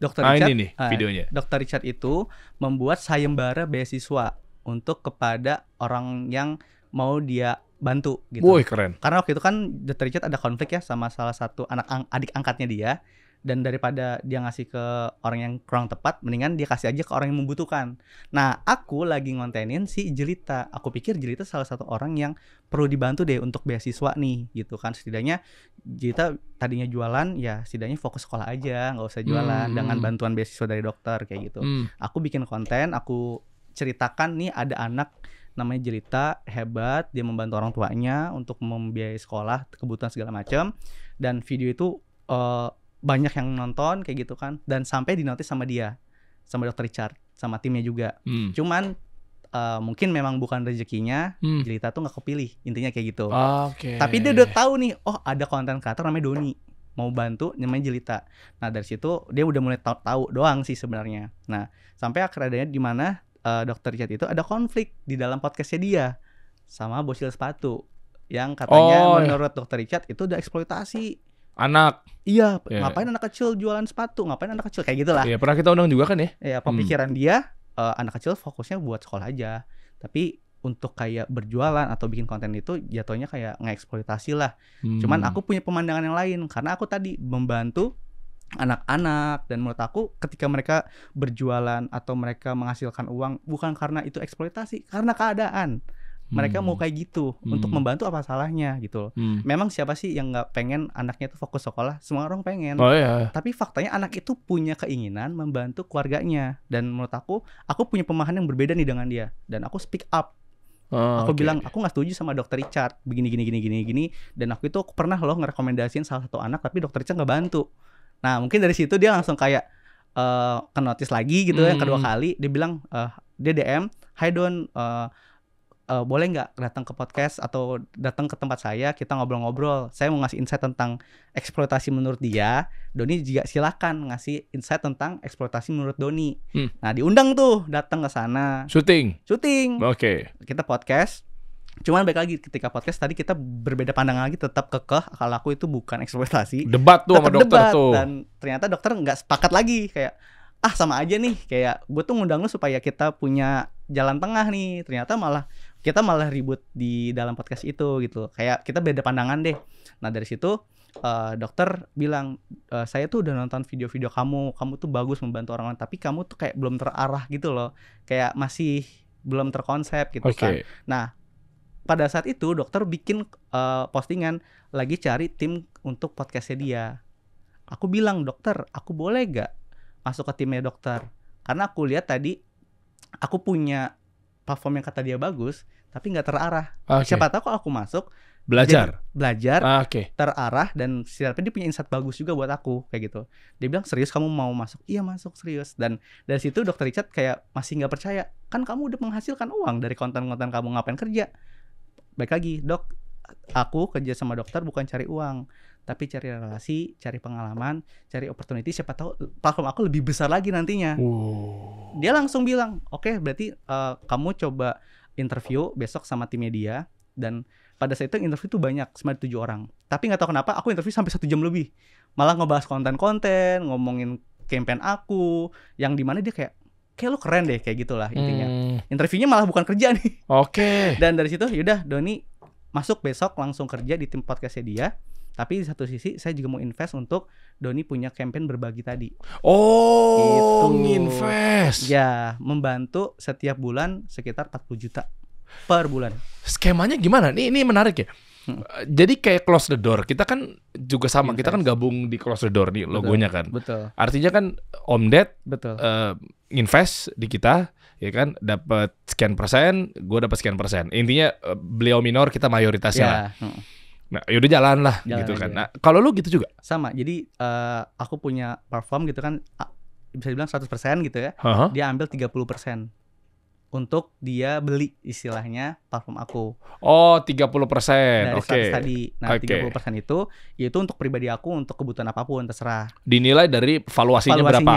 Dr. Richard Ini nih videonya. Dr. Richard itu membuat sayembara beasiswa untuk kepada orang yang mau dia bantu gitu. Woi, keren. Karena waktu itu kan Dr. Richard ada konflik ya sama salah satu adik angkatnya dia, dan daripada dia ngasih ke orang yang kurang tepat, mendingan dia kasih aja ke orang yang membutuhkan. Nah, aku lagi ngontenin si Jelita. Aku pikir Jelita salah satu orang yang perlu dibantu deh untuk beasiswa nih gitu kan. Setidaknya Jelita tadinya jualan, ya setidaknya fokus sekolah aja, nggak usah jualan dengan bantuan beasiswa dari dokter kayak gitu. Aku bikin konten, aku ceritakan nih ada anak namanya Jelita, hebat, dia membantu orang tuanya untuk membiayai sekolah, kebutuhan segala macam. Dan video itu banyak yang nonton kayak gitu kan, dan sampai dinotis sama dia, sama Dr. Richard, sama timnya juga. Cuman mungkin memang bukan rezekinya, Jelita tuh nggak kepilih, intinya kayak gitu. Oke. Tapi dia udah tahu nih, oh ada konten kreator namanya Doni mau bantu, namanya Jelita. Nah dari situ dia udah mulai tahu doang sih sebenarnya. Nah sampai akhirnya di mana Dr. Richard itu ada konflik di dalam podcastnya dia sama Bocil Sepatu yang katanya menurut Dr. Richard itu udah eksploitasi anak. Iya, ngapain anak kecil jualan sepatu, ngapain anak kecil kayak gitulah. Iya, pernah kita undang juga kan ya? Ya pemikiran dia anak kecil fokusnya buat sekolah aja, tapi untuk kayak berjualan atau bikin konten itu jatuhnya kayak ngeeksploitasi lah. Cuman aku punya pemandangan yang lain, karena aku tadi membantu anak-anak, dan menurut aku ketika mereka berjualan atau mereka menghasilkan uang bukan karena itu eksploitasi, karena keadaan. Mereka mau kayak gitu untuk membantu, apa salahnya gitu loh. Memang siapa sih yang nggak pengen anaknya tuh fokus sekolah? Semua orang pengen. Oh iya. Tapi faktanya anak itu punya keinginan membantu keluarganya, dan menurut aku punya pemahaman yang berbeda nih dengan dia, dan aku speak up. Aku bilang aku nggak setuju sama Dr. Richard begini, dan aku itu pernah loh ngerekomendasiin salah satu anak, tapi Dr. Richard nggak bantu. Nah mungkin dari situ dia langsung kayak ke notice lagi gitu yang kedua kali. Dia bilang dia DM, "Hai Don, boleh nggak datang ke podcast atau datang ke tempat saya, kita ngobrol-ngobrol. Saya mau ngasih insight tentang eksploitasi menurut dia. Doni juga silakan ngasih insight tentang eksploitasi menurut Doni." Nah diundang tuh datang ke sana. Syuting. Oke. Kita podcast. Cuman baik lagi ketika podcast tadi kita berbeda pandangan lagi, tetap kekeh kalau aku itu bukan eksploitasi. Debat tuh sama dokter debat, tuh. dan ternyata dokter nggak sepakat lagi, kayak sama aja nih, kayak gue tuh ngundang lu supaya kita punya jalan tengah nih, ternyata kita malah ribut di dalam podcast itu gitu, kayak kita beda pandangan deh. Nah dari situ dokter bilang, saya tuh udah nonton video-video kamu tuh bagus membantu orang lain, tapi kamu tuh kayak belum terarah gitu loh, kayak masih belum terkonsep gitu kan. Nah pada saat itu dokter bikin postingan lagi cari tim untuk podcastnya dia. Aku bilang, dokter, aku boleh gak masuk ke timnya dokter? Karena aku lihat tadi aku punya platform yang kata dia bagus, tapi gak terarah. Siapa tahu kalau aku masuk belajar, terarah, dan siapa dia punya insight bagus juga buat aku kayak gitu. Dia bilang, serius kamu mau masuk? Iya masuk, serius. Dan dari situ Dr. Richard kayak masih gak percaya, kan kamu udah menghasilkan uang dari konten-konten kamu, ngapain kerja? Baik lagi, dok, aku kerja sama dokter bukan cari uang, tapi cari relasi, cari pengalaman, cari opportunity, siapa tahu platform aku lebih besar lagi nantinya. Dia langsung bilang, oke, berarti kamu coba interview besok sama timnya dia. Dan pada saat itu interview tuh banyak, 7 orang. Tapi gak tahu kenapa aku interview sampai 1 jam lebih, malah ngebahas konten-konten, ngomongin campaign aku, yang dimana dia kayak lu keren deh, kayak gitulah intinya. Interviewnya malah bukan kerja nih. Oke. Dan dari situ yaudah Doni masuk besok langsung kerja di tim podcastnya dia. Tapi di satu sisi saya juga mau invest untuk Doni punya campaign berbagi tadi. Oh, Gitu. nginvest. Ya, membantu setiap bulan sekitar 40 juta per bulan. Skemanya gimana? Ini menarik ya. Jadi kayak close the door. Kita kan juga sama. Invest. Kita kan gabung di close the door nih logonya kan. Betul. Artinya kan Om Ded Betul. invest di kita, ya kan, dapat sekian persen, gue dapat sekian persen. Intinya beliau minor, kita mayoritasnya lah. Ya, Nah, yaudah jalan lah Jalan gitu aja. kan. Nah, kalau lu gitu juga? sama. Jadi aku punya platform gitu kan, bisa dibilang 100% gitu ya. Haha. Dia ambil 30% untuk dia beli istilahnya platform aku Oh, 30%. dari Oke. 100 tadi. Nah, Oke. 30% itu yaitu untuk pribadi aku, untuk kebutuhan apapun terserah. Dinilai dari valuasinya berapa?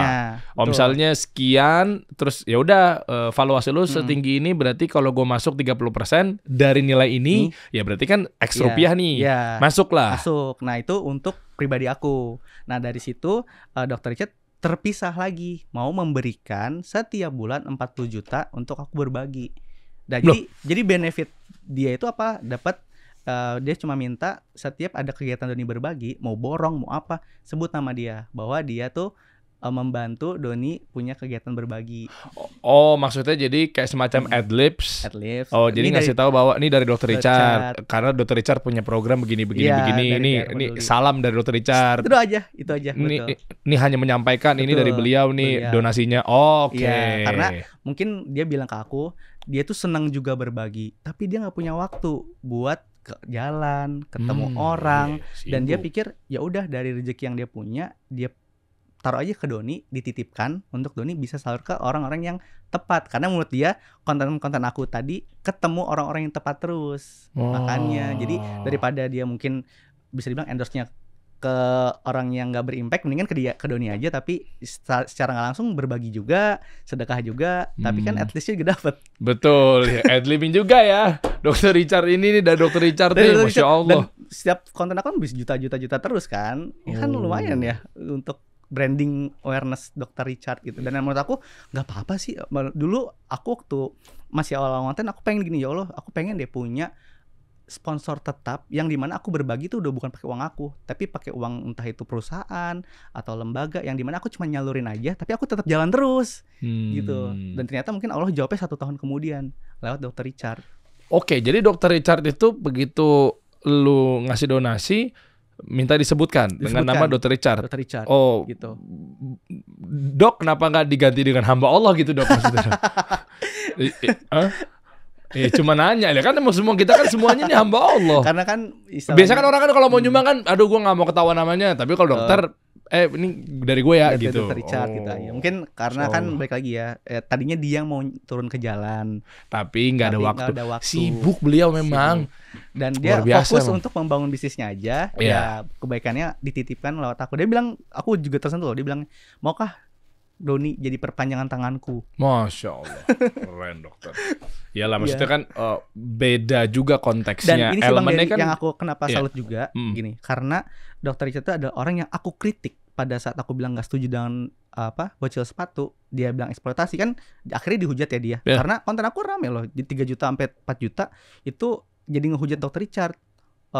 Oh, Betul. misalnya sekian, terus ya udah valuasi lu Mm-mm. setinggi ini, berarti kalau gue masuk 30% dari nilai ini, ya berarti kan X Iya, rupiah nih. iya. Masuk lah. Masuk. Nah, itu untuk pribadi aku. Nah, dari situ Dr. Richard terpisah lagi, mau memberikan setiap bulan 40 juta untuk aku berbagi. Dan Loh. jadi benefit dia itu apa? Dapat dia cuma minta setiap ada kegiatan Doni berbagi, mau borong, mau apa, sebut nama dia bahwa dia tuh membantu Doni punya kegiatan berbagi. Oh, maksudnya jadi kayak semacam adlibs. At least. Oh, jadi Ini ngasih tahu bahwa ini dari Dr. Dr. Richard. Richard. Karena Dr. Richard punya program begini Iya, begini. dari Ini Daerah ini Peduli. salam dari Dr. Richard. itu aja, Ini betul. hanya menyampaikan ini Betul, dari beliau nih beliau. donasinya. Oke. Iya, karena mungkin dia bilang ke aku, dia tuh senang juga berbagi, tapi dia nggak punya waktu buat ke jalan, ketemu orang, iya, dan dia sibuk. pikir ya udah dari rezeki yang dia punya, dia taruh aja ke Doni, dititipkan untuk Doni bisa salur ke orang-orang yang tepat. Karena menurut dia konten-konten aku tadi ketemu orang-orang yang tepat terus. Makanya jadi daripada dia mungkin bisa dibilang endorse-nya ke orang yang nggak berimpact, mendingan ke Doni aja, tapi secara nggak langsung berbagi juga, sedekah juga, tapi kan at least juga dapat. Betul, ya, adlibin juga ya. Dr. Richard ini nih, dari Dr. Richard nih, Masya Allah. Dan setiap konten aku kan bisa juta-juta terus kan, ya kan lumayan ya untuk branding awareness Dr. Richard gitu. Dan menurut aku nggak apa-apa sih. Dulu aku waktu masih awal-awal konten, aku pengen gini, ya Allah, aku pengen deh punya sponsor tetap yang dimana aku berbagi tuh udah bukan pakai uang aku, tapi pakai uang entah itu perusahaan atau lembaga yang dimana aku cuma nyalurin aja, tapi aku tetap jalan terus gitu. Dan ternyata mungkin Allah jawabnya 1 tahun kemudian lewat Dr. Richard. Oke, jadi Dr. Richard itu begitu lu ngasih donasi, minta disebutkan dengan nama Dr. Richard. Dr. Richard. Oh, gitu. Dok, kenapa nggak diganti dengan hamba Allah gitu, Dok, maksudnya? Cuma nanya ya kan, semua kita kan semuanya nih hamba Allah. Karena kan Biasa kan orang kan kalau mau nyumbang kan, aduh gue nggak mau ketahuan namanya. Tapi kalau dokter, ini dari gue ya Dari gitu. Dr. Richard gitu aja. Mungkin karena kan balik lagi ya, tadinya dia yang mau turun ke jalan, Tapi nggak ada tapi waktu. nggak ada waktu. Sibuk beliau memang. Dan dia Luar biasa, fokus Bang. untuk membangun bisnisnya aja. Iya. Ya kebaikannya dititipkan lewat aku. Dia bilang, aku juga tersentuh loh. Dia bilang, maukah Doni jadi perpanjangan tanganku? Masya Allah, keren dokter. Iyalah, maksudnya Iya. kan beda juga Dan konteksnya. ini sih Bang Elemennya Dery, kan yang aku kenapa iya. salut juga gini, karena Dr. Richard itu adalah orang yang aku kritik pada saat aku bilang nggak setuju dengan bocil sepatu. Dia bilang eksploitasi, kan akhirnya dihujat ya dia. Iya. Karena konten aku rame loh, di 3 juta sampai 4 juta itu jadi ngehujat Dr. Richard.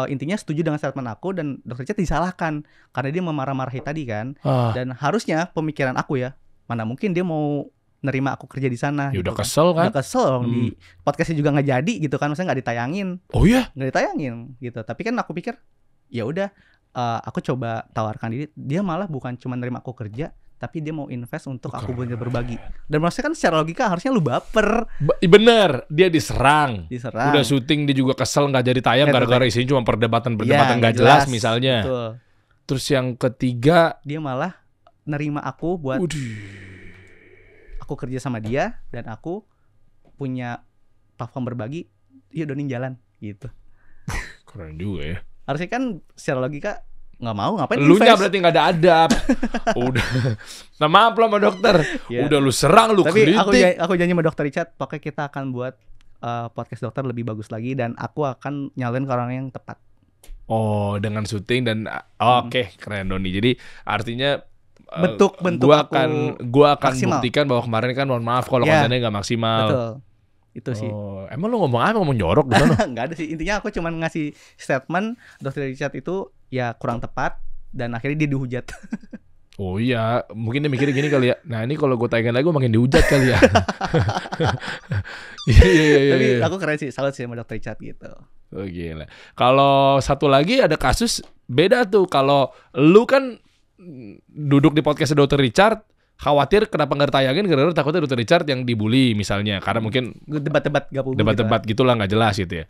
Intinya setuju dengan statement aku, dan Dr. Richard disalahkan karena dia memarah-marahi tadi kan. Dan harusnya pemikiran aku ya, mana mungkin dia mau nerima aku kerja di sana. ya gitu udah kan. kesel kan. Udah kesel di podcastnya juga nggak jadi gitu kan, maksudnya nggak ditayangin, Oh iya. nggak ditayangin gitu. Tapi kan aku pikir ya udah, aku coba tawarkan diri, dia malah bukan cuma nerima aku kerja, tapi dia mau invest untuk aku bener berbagi. Dan maksudnya kan secara logika harusnya lu baper, Bener, dia diserang. diserang. Udah syuting dia juga kesel nggak jadi tayang Nggak gara-gara isinya cuma perdebatan Iya, nggak jelas misalnya. Betul. Terus yang ketiga, Dia malah nerima aku buat aku kerja sama dia, dan aku punya platform berbagi, yuk Doni jalan gitu. keren juga ya. Harusnya kan secara logika nggak mau, ngapain Elunya invest? berarti nggak ada adab. Udah. Nah, maaf lah sama dokter. Iya. Udah lu serang, lu Tapi kritik. aku janji sama Dr. Richard, pokoknya kita akan buat podcast dokter lebih bagus lagi, dan aku akan nyalurin ke orang yang tepat. Oh, dengan syuting dan oke, keren Doni. Jadi artinya Bentuk gua aku akan maksimal. buktikan bahwa kemarin kan, mohon maaf kalau Ya. kontennya nggak maksimal. Betul. Itu sih. Oh, emang lu ngomong apa? Ngomong jorok di sana? Nggak ada sih, intinya aku cuman ngasih statement Dr. Richard itu ya kurang tepat dan akhirnya dia dihujat. Oh iya, mungkin dia mikirnya gini kali ya. Nah ini kalau gue tayangin lagi gue makin dihujat kali ya. Iya. Tapi aku keren sih, salut sih sama Dr. Richard gitu. Oh gila. Kalau satu lagi ada kasus beda tuh. Kalau lu kan duduk di podcast Dr. Richard, khawatir kenapa nggak ditayangin gara-gara takutnya Dr. Richard yang dibully misalnya. Karena mungkin Debat-debat gabung debat-debat gitulah nggak jelas gitu ya.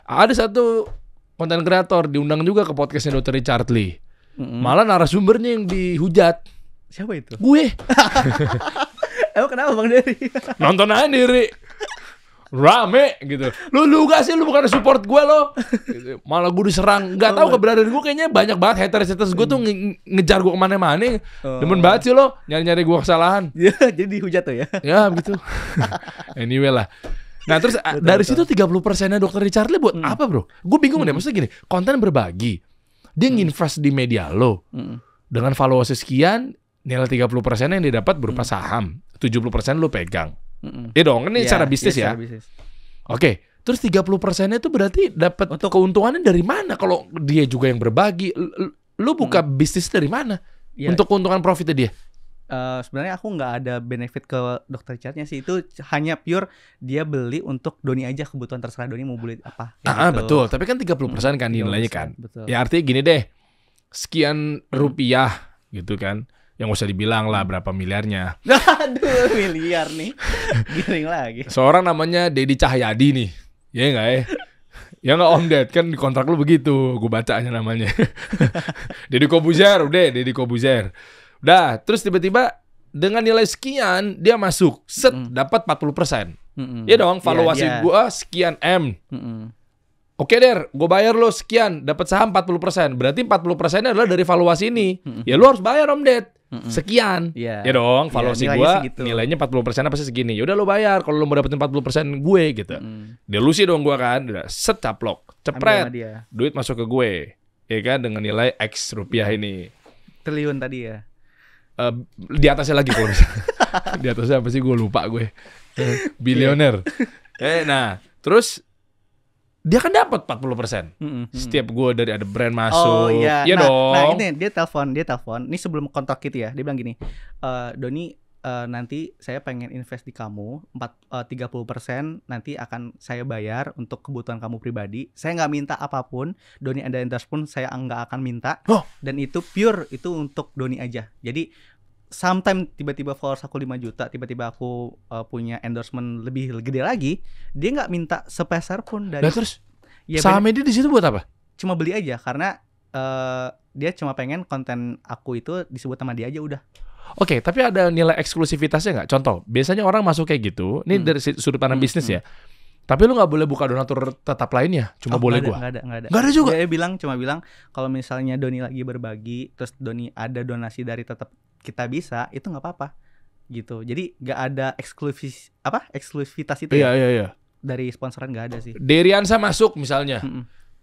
Ada satu konten kreator diundang juga ke podcastnya Dr. Richard Lee. Malah narasumbernya yang dihujat. Siapa itu? Gue. Emang kenapa Bang Dery? Nonton aja diri. Rame gitu. Lu gak sih, lu bukan support gue lo gitu. Malah gue diserang. Gak tahu keberadaan gue, kayaknya banyak banget haters gue tuh ngejar gue kemana-mana. Demen banget sih lo nyari-nyari gue kesalahan. Ya, jadi dihujat tuh ya. Ya begitu. Anyway lah. Nah terus dari situ 30%-nya Dr. Richard Lee buat apa bro? Gue bingung deh, maksudnya gini, konten berbagi, dia nginvest di media lo dengan valuasi sekian, nilai 30% yang didapat berupa saham, 70% lo pegang. Iya dong, ini secara bisnis ya. Oke, terus 30%-nya itu berarti dapat keuntungannya dari mana? Kalau dia juga yang berbagi, lu buka bisnis dari mana? Ya. Untuk keuntungan profitnya dia? Sebenarnya aku nggak ada benefit ke Dr. Richard-nya sih, itu hanya pure dia beli untuk Doni aja, kebutuhan terserah Doni mau beli apa. Gitu. Betul, tapi kan 30% kan nilainya kan. Betul. Ya artinya gini deh, sekian rupiah gitu kan, yang usah dibilang lah berapa miliarnya. Aduh, miliar nih, giring lagi. Seorang namanya Dedi Cahyadi nih, ya nggak ya? Ya nggak Om Ded, kan di kontrak lu begitu, gue bacanya namanya. Deddy Kobuzer, udah Deddy Kobuzer. Udah, terus tiba-tiba dengan nilai sekian dia masuk, dapat 40%. Ya dong, valuasi gua sekian M. Oke Der, gue bayar lo sekian, dapat saham 40%. Berarti 40% adalah dari valuasi ini. Ya lu harus bayar Om Ded. Sekian. Ya dong, valuasi gua nilainya 40% apa sih segini. Ya udah lo bayar kalau lo mau dapetin 40% gue gitu. Delusi dong gua kan. Udah set caplok, cepret. Duit masuk ke gue. Ya kan, dengan nilai X rupiah ini. Triliun tadi ya. Di atasnya lagi kalau bisa. Di atasnya apa sih, gue lupa gue. Bilioner. Nah, terus dia kan dapat 40%. Setiap gue dari ada brand masuk. Oh iya. Iya dong. Nah, ini dia telepon. Ini sebelum kontak gitu ya. Dia bilang gini, Doni, nanti saya pengen invest di kamu 30% nanti akan saya bayar untuk kebutuhan kamu pribadi. Saya nggak minta apapun. Doni ada endorse pun saya nggak akan minta. Dan itu pure itu untuk Doni aja. Jadi sometimes tiba-tiba followers aku 5 juta, tiba-tiba aku punya endorsement lebih gede lagi, dia nggak minta sepeser pun dari. Nah, terus sahamnya dia di situ buat apa? Cuma beli aja karena dia cuma pengen konten aku itu disebut sama dia aja udah. Oke, tapi ada nilai eksklusivitasnya nggak? Contoh, biasanya orang masuk kayak gitu, ini dari sudut pandang bisnis ya. Tapi lu nggak boleh buka donatur tetap lainnya, cuma boleh gua. Nggak ada. Nggak ada juga. Dia cuma bilang kalau misalnya Doni lagi berbagi, terus Doni ada donasi dari tetap kita bisa, itu nggak apa-apa, gitu. Jadi nggak ada eksklusivitas itu. Iya. Dari sponsoran nggak ada sih. Deriansa masuk misalnya,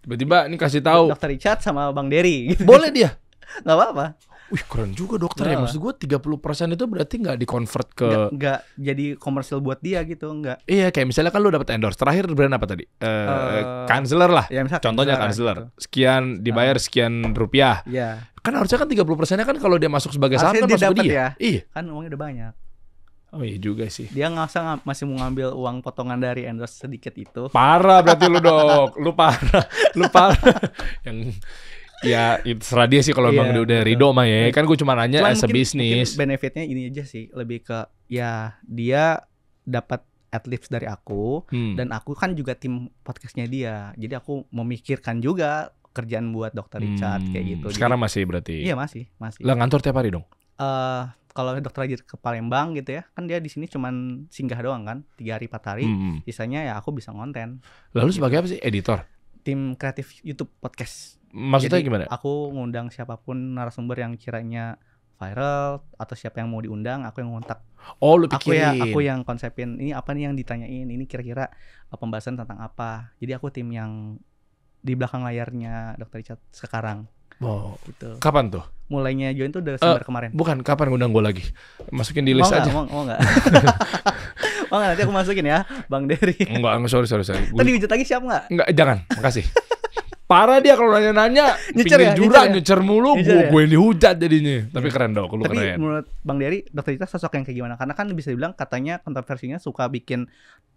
tiba-tiba ini kasih tahu. Dr. Richard sama Bang Dery. Gitu. Boleh dia? Nggak apa-apa. Wih keren juga dokter ya. Maksud gue 30% itu berarti nggak di-convert ke nggak jadi komersial buat dia gitu, nggak. Iya, kayak misalnya kan lu dapat endorse. Terakhir brand apa tadi? Counselor lah. Ya, contohnya Counselor. Gitu. Sekian dibayar sekian rupiah. Iya. Kan harusnya kan 30%-nya kan kalau dia masuk sebagai saham kan masuk dia. Ya? Iya. Kan uangnya udah banyak. Oh iya juga sih. Dia masih mau ngambil uang potongan dari endorse sedikit itu. Parah berarti lu dok. Lu parah. Yang ya itu serah dia sih kalau emang udah ridho mah ya. Kan gue cuma nanya as a bisnis. Benefitnya ini aja sih, lebih ke ya dia dapat adlibs dari aku dan aku kan juga tim podcastnya dia. Jadi aku memikirkan juga kerjaan buat Dr. Richard kayak gitu. Sekarang masih berarti? Iya masih. Lah ngantor tiap hari dong? Kalau Dr. Richard ke Palembang gitu ya, kan dia di sini cuman singgah doang kan, 3 hari 4 hari. Sisanya ya aku bisa ngonten. Lalu sebagai apa sih? Editor? Tim kreatif YouTube podcast. Maksudnya jadi, gimana? Aku ngundang siapapun narasumber yang kiranya viral atau siapa yang mau diundang, aku yang ngontak. Oh, lu pikirin. Aku yang konsepin ini apa nih yang ditanyain, ini kira-kira pembahasan tentang apa. Jadi aku tim yang di belakang layarnya Dr. Richard sekarang. Oh, gitu. Kapan tuh? Mulainya join tuh Desember kemarin. Bukan, kapan ngundang gue lagi? Masukin di list aja. Mau nggak? Oh nanti aku masukin ya Bang Dery. Enggak, sorry. Tadi dihujat lagi siap nggak? Enggak, jangan, makasih. Parah dia kalau nanya-nanya, Nyecer pinggir ya, jurang, nyecer ya? nyecer mulu, Nyecer ya? gue yang dihujat jadinya. Tapi keren dong, lu Tapi keren. menurut Bang Dery, Dokter Richard sosok yang kayak gimana? Karena kan bisa dibilang katanya kontroversinya suka bikin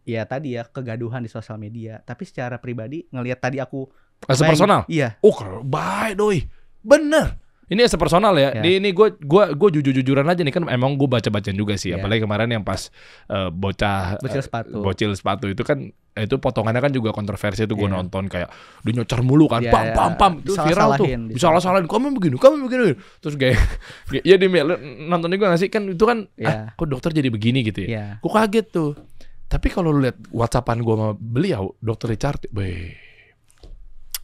ya tadi ya kegaduhan di sosial media. Tapi secara pribadi ngelihat tadi aku Personal? Iya. Oh, baik doi. Bener. Ini personal ya. Ya. Ini gue jujur-jujuran aja nih, kan emang gue baca-bacaan juga sih. Ya. Apalagi kemarin yang pas bocil sepatu itu kan itu potongannya kan juga kontroversi itu gue Ya. nonton kayak dia nyocer mulu kan, Ya, pam itu viral tuh. Disalah-salahin, kamu begini. Terus kayak ya di nonton juga nggak sih kan itu kan Ya. kok dokter jadi begini gitu ya. Ya. Gue kaget tuh. Tapi kalau lu lihat WhatsAppan gue sama beliau, Dokter Richard,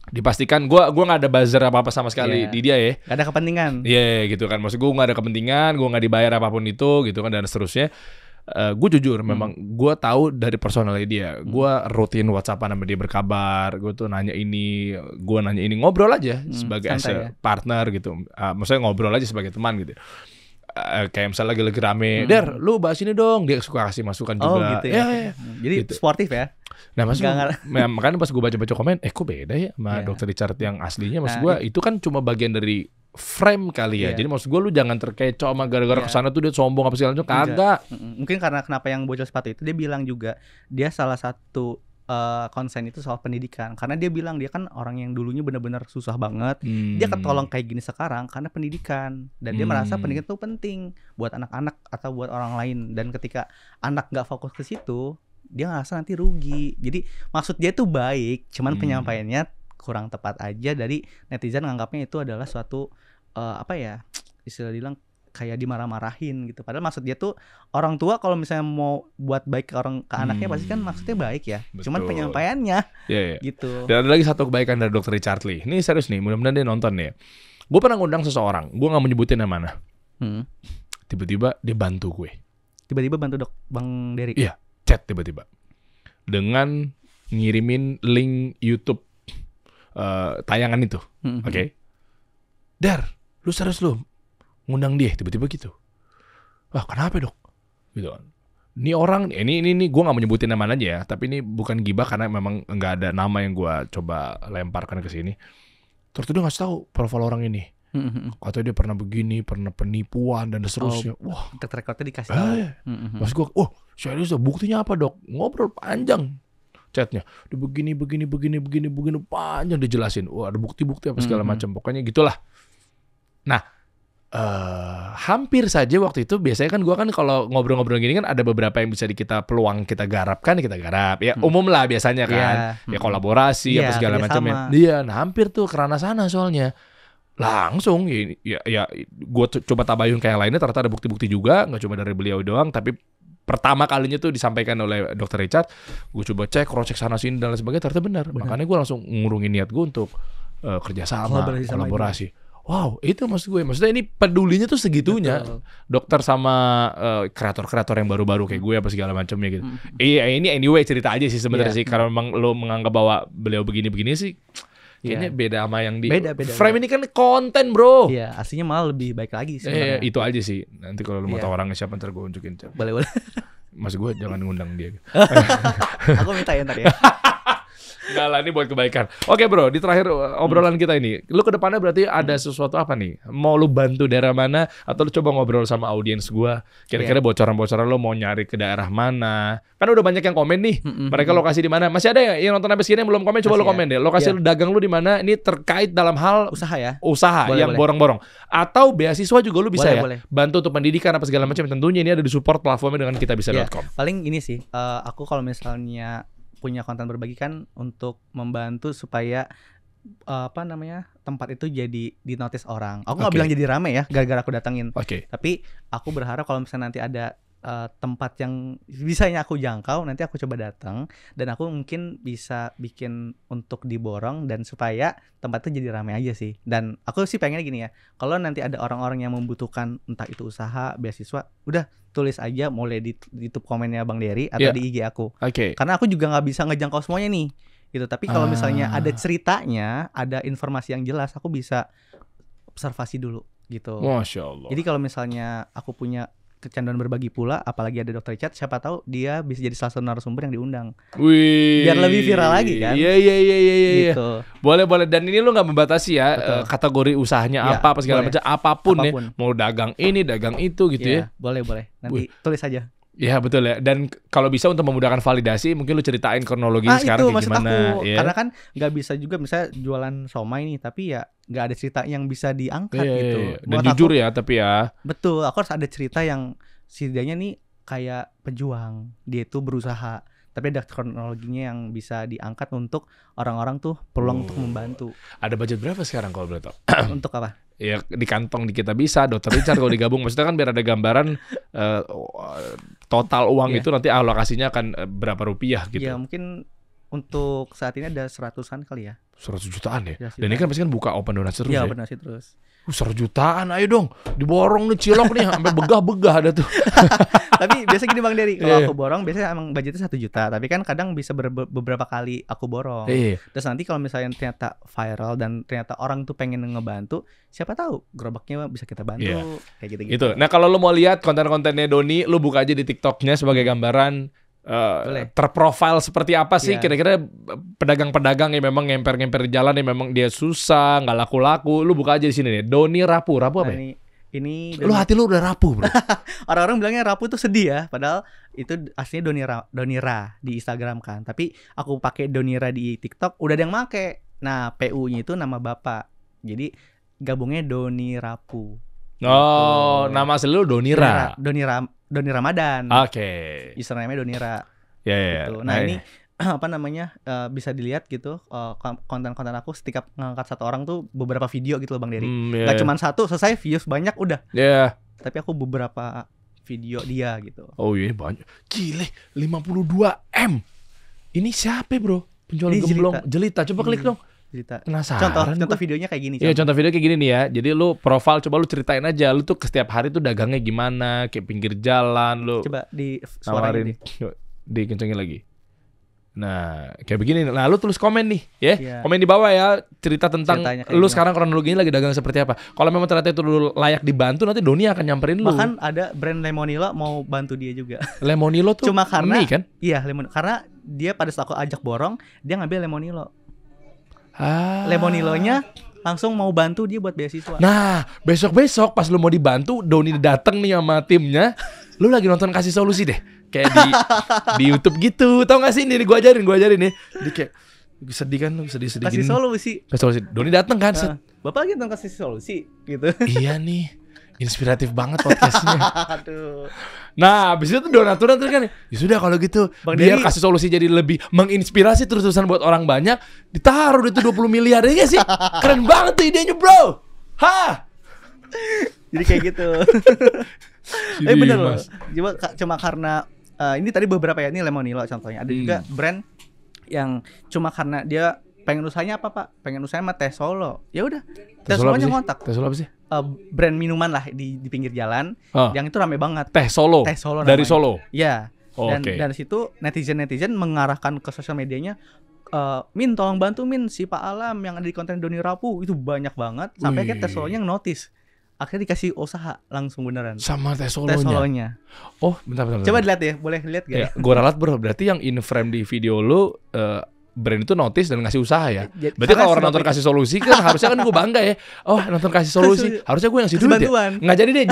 dipastikan gue nggak ada buzzer apa sama sekali Iya. di dia ya. Gak ada kepentingan. Iya gitu kan, maksud gue nggak ada kepentingan, gue nggak dibayar apapun itu gitu kan dan seterusnya. Gue jujur memang gue tahu dari personalnya dia, gue rutin WhatsAppan sama dia berkabar, gue tuh nanya ini, gue nanya ini, ngobrol aja sebagai as santai a partner gitu, maksudnya ngobrol aja sebagai teman gitu. Kayak misalnya lagi rame, Der, lu bahas ini dong, dia suka kasih masukan Oh juga. gitu ya. Ya. Jadi Gitu. sportif ya. Nah maksud Nggak- makanya pas gue baca-baca komen, kok beda ya sama Iya. Dokter Richard yang aslinya. Maksud Nah, gue itu kan cuma bagian dari frame kali ya. Iya. Jadi maksud gue lu jangan terkecoh sama gara-gara Iya. kesana tuh dia sombong apa segala macam. Kagak. Mungkin karena kenapa yang bocil sepatu itu dia bilang juga dia salah satu konsen itu soal pendidikan. Karena dia bilang dia kan orang yang dulunya benar-benar susah banget. Dia ketolong kayak gini sekarang karena pendidikan, dan dia merasa pendidikan itu penting buat anak-anak atau buat orang lain, dan ketika anak nggak fokus ke situ dia ngerasa nanti rugi. Jadi maksud dia tuh baik, cuman penyampaiannya kurang tepat aja. Dari netizen nganggapnya itu adalah suatu apa ya, istilah bilang kayak dimarah-marahin gitu. Padahal maksud dia tuh orang tua kalau misalnya mau buat baik ke anaknya pasti kan maksudnya baik ya. Cuman Betul. penyampaiannya Iya. gitu. Dan ada lagi satu kebaikan dari Dokter Richard Lee. Ini serius nih, mudah-mudahan dia nonton nih. Gue pernah ngundang seseorang, gue nggak mau nyebutin yang mana. Tiba-tiba dia bantu gue. Tiba-tiba bantu Bang Dery. Iya, chat tiba-tiba dengan ngirimin link YouTube tayangan itu. Oke. Dar, lu serius lu ngundang dia tiba-tiba gitu. Wah, kenapa dok? Gitu kan. Ini orang, ini gue nggak menyebutin nama aja ya, tapi ini bukan gibah karena memang nggak ada nama yang gue coba lemparkan ke sini. Terus dia ngasih tahu profil orang ini. Katanya dia pernah begini, pernah penipuan dan seterusnya. Wah, Track recordnya dikasih tahu. Mas gue, serius dok, buktinya apa dok? Ngobrol panjang chatnya. Dia begini panjang dijelasin. Wah, ada bukti-bukti apa segala macam. Pokoknya gitulah. Nah, hampir saja waktu itu biasanya kan gue kan kalau ngobrol-ngobrol gini kan ada beberapa yang bisa kita peluang kita garap ya umum lah biasanya kan ya kolaborasi apa segala macam ya. Iya, nah hampir tuh kerana sana soalnya langsung ya gue coba tabayun kayak yang lainnya, ternyata ada bukti-bukti juga, nggak cuma dari beliau doang, tapi pertama kalinya tuh disampaikan oleh Dokter Richard. Gue coba cek, cross check sana sini dan lain sebagainya, ternyata benar. Makanya gue langsung ngurungin niat gue untuk kerjasama, kolaborasi. Wow, itu maksud gue. Maksudnya ini pedulinya tuh segitunya. Betul. Dokter sama kreator-kreator yang baru-baru kayak gue apa segala macamnya gitu. Ini anyway cerita aja sih sebenarnya sih. Karena memang lo menganggap bahwa beliau begini-begini sih, kayaknya beda sama yang di Beda. frame ini kan konten bro. Iya, aslinya malah lebih baik lagi sebenarnya. Itu aja sih. Nanti kalau lo mau tahu orangnya siapa ntar gue unjukin. Boleh. Maksud gue jangan ngundang dia. Aku minta ya ntar ya. Enggak lah, ini buat kebaikan. Oke bro, di terakhir obrolan kita ini, lu ke depannya berarti ada sesuatu apa nih? Mau lu bantu daerah mana? Atau lu coba ngobrol sama audiens gua, kira-kira bocoran-bocoran lu mau nyari ke daerah mana? Kan udah banyak yang komen nih, mereka lokasi di mana? Masih ada ya yang nonton sampai sini yang belum komen? Coba Masih lu komen deh, lokasi lu dagang lu di mana? Ini terkait dalam hal Usaha ya. Usaha yang borong-borong. Atau beasiswa juga lu bisa Boleh. bantu untuk pendidikan apa segala macam. Tentunya ini ada di support platformnya dengan kitabisa.com. Paling ini sih, aku kalau misalnya punya konten berbagi kan untuk membantu supaya tempat itu jadi di notice orang. Aku nggak bilang jadi rame ya gara-gara aku datangin. Tapi aku berharap kalau misalnya nanti ada tempat yang bisanya aku jangkau, nanti aku coba datang dan aku mungkin bisa bikin untuk diborong dan supaya tempat itu jadi ramai aja sih. Dan aku sih pengennya gini ya, kalau nanti ada orang-orang yang membutuhkan entah itu usaha, beasiswa, udah tulis aja mulai di YouTube komennya Bang Dery atau di IG aku. Karena aku juga nggak bisa ngejangkau semuanya nih gitu. Tapi kalau misalnya ada ceritanya, ada informasi yang jelas, aku bisa observasi dulu gitu. Masya Allah. Jadi kalau misalnya aku punya kecanduan berbagi pula, apalagi ada Dr. Richard, siapa tahu dia bisa jadi salah satu narasumber yang diundang. Wih. Biar lebih viral lagi kan. Iya. Gitu. Boleh. Dan ini lu nggak membatasi ya Betul. kategori usahanya Ya, apa segala boleh. macam, apapun ya. Apapun. Mau dagang ini, dagang itu gitu ya. Boleh. Nanti tulis aja. Iya betul ya. Dan kalau bisa untuk memudahkan validasi, mungkin lu ceritain kronologinya sekarang itu kayak maksud gimana. aku. Ya. Karena kan nggak bisa juga misalnya jualan somai nih, tapi ya nggak ada cerita yang bisa diangkat Iya, gitu. iya. Dan Buat jujur aku, ya, tapi ya. betul, aku harus ada cerita yang setidaknya nih kayak pejuang, dia itu berusaha, tapi ada kronologinya yang bisa diangkat untuk orang-orang tuh peluang untuk membantu. Ada budget berapa sekarang kalau boleh tahu? Untuk apa? Ya di kantong di kita bisa, Dr. Richard kalau digabung, maksudnya kan biar ada gambaran total uang Iya. itu nanti alokasinya akan berapa rupiah gitu. Ya mungkin untuk saat ini ada 100-an kali ya. 100 jutaan ya. 100 Dan ini kan pasti kan buka open donasi terus Iya, ya. benar sih terus. 100 jutaan, ayo dong. Diborong nih cilok nih sampai begah-begah ada tuh. Tapi biasa gini Bang Dery, kalau Iya. aku borong biasanya emang budgetnya 1 juta, tapi kan kadang bisa beberapa kali aku borong. Iya. Terus nanti kalau misalnya ternyata viral dan ternyata orang tuh pengen ngebantu, siapa tahu gerobaknya bisa kita bantu. Iya. Kayak gitu-gitu. Itu. Nah, kalau lu mau lihat konten-kontennya Doni, lu buka aja di TikToknya sebagai gambaran Boleh. terprofil seperti apa sih Iya. kira-kira pedagang-pedagang yang memang ngemper-ngemper di jalan yang memang dia susah, nggak laku-laku. Lu buka aja di sini nih. Doni Rapu. Rapu apa Nah, ya? ini Lu hati lu udah rapuh, Bro. orang-orang bilangnya rapuh tuh sedih ya, padahal itu aslinya Donira di Instagram kan. Tapi aku pakai Donira di TikTok, udah ada yang make. Nah, PU-nya itu nama bapak. Jadi gabungnya Doni Rapu. Oh, Gitu. nama asli lu Donira. Doni Ramadan. Oke. Username-nya Donira. Ya. Gitu. Nah, ini apa namanya bisa dilihat gitu konten-konten aku setiap ngangkat satu orang tuh beberapa video gitu loh Bang Dery. Gak cuma satu, selesai views banyak udah. Ya. Tapi aku beberapa video dia gitu. Oh iya banyak. Gile, 52M. Ini siapa, Bro? Penjual Ini gemblong jelita. Coba klik dong. Cerita. Penasaran. Contoh gua. videonya kayak gini. Iya, contoh video kayak gini nih ya. Jadi lu profile, coba lu ceritain aja. Lu tuh setiap hari tuh dagangnya gimana, kayak pinggir jalan lu. Coba di suarain Nawarin. Yuk, dikencengin lagi. Nah, kayak begini. Nah, lu tulis komen nih, ya. Iya. Komen di bawah ya, cerita tentang Ceritanya kayak lu gimana. sekarang kronologinya lagi dagang seperti apa. Kalau memang ternyata itu lu layak dibantu, nanti Doni akan nyamperin lu. Bahkan ada brand Lemonilo mau bantu dia juga. Lemonilo tuh Cuma karena mie kan? Iya, karena dia pada saat aku ajak borong, dia ngambil Lemonilo. Ah. Lemonilonya langsung mau bantu dia buat beasiswa. Nah, besok-besok pas lu mau dibantu, Doni dateng nih sama timnya, lu lagi nonton Kasih Solusi deh. Kayak di YouTube gitu. Tau gak sih ini gua ajarin nih. Jadi kayak sedih kan, lu sedih-sedih Kasih gini. solusi. Kasih Solusi. Doni dateng kan, set. Bapak lagi nonton kasih solusi gitu. Iya nih, inspiratif banget podcastnya. Aduh. Nah, abis itu donatur kan, ya sudah kalau gitu, Bang biar Dery- Kasih Solusi jadi lebih menginspirasi terus-terusan buat orang banyak, ditaruh itu 20 miliar ya gak sih? Keren banget tuh idenya, bro. Hah? Jadi kayak gitu. Jadi, Bener loh. Mas. Cuma karena ini tadi beberapa ya, ini Lemonilo contohnya. Ada juga brand yang cuma karena dia pengen usahanya apa Pak? Pengen usahanya sama teh Solo. Ya udah. Teh Solo apa Solonya sih? ngontak. Teh Solo apa sih? Brand minuman lah di pinggir jalan. Oh. Yang itu rame banget. Teh Solo. Teh Solo Dari namanya. Solo. Ya. Oh, Dan oke. dari situ netizen mengarahkan ke sosial medianya, Min tolong bantu Min si Pak Alam yang ada di konten Doni Rapu itu banyak banget sampai Wih. kayak Teh Solonya yang notice. Akhirnya dikasih usaha langsung beneran. Sama Teh Teh Solonya. Solonya. Oh, bentar. Coba dilihat ya, boleh lihat gak? Ya, gue ralat bro. Berarti yang in frame di video lu brand itu notice dan ngasih usaha ya. Berarti Karena kalau orang sudah nonton Kasih Solusi kan harusnya kan gue bangga ya. Oh, nonton Kasih Solusi. Harusnya gue yang ngasih duit ya. bantuan. Nggak jadi deh.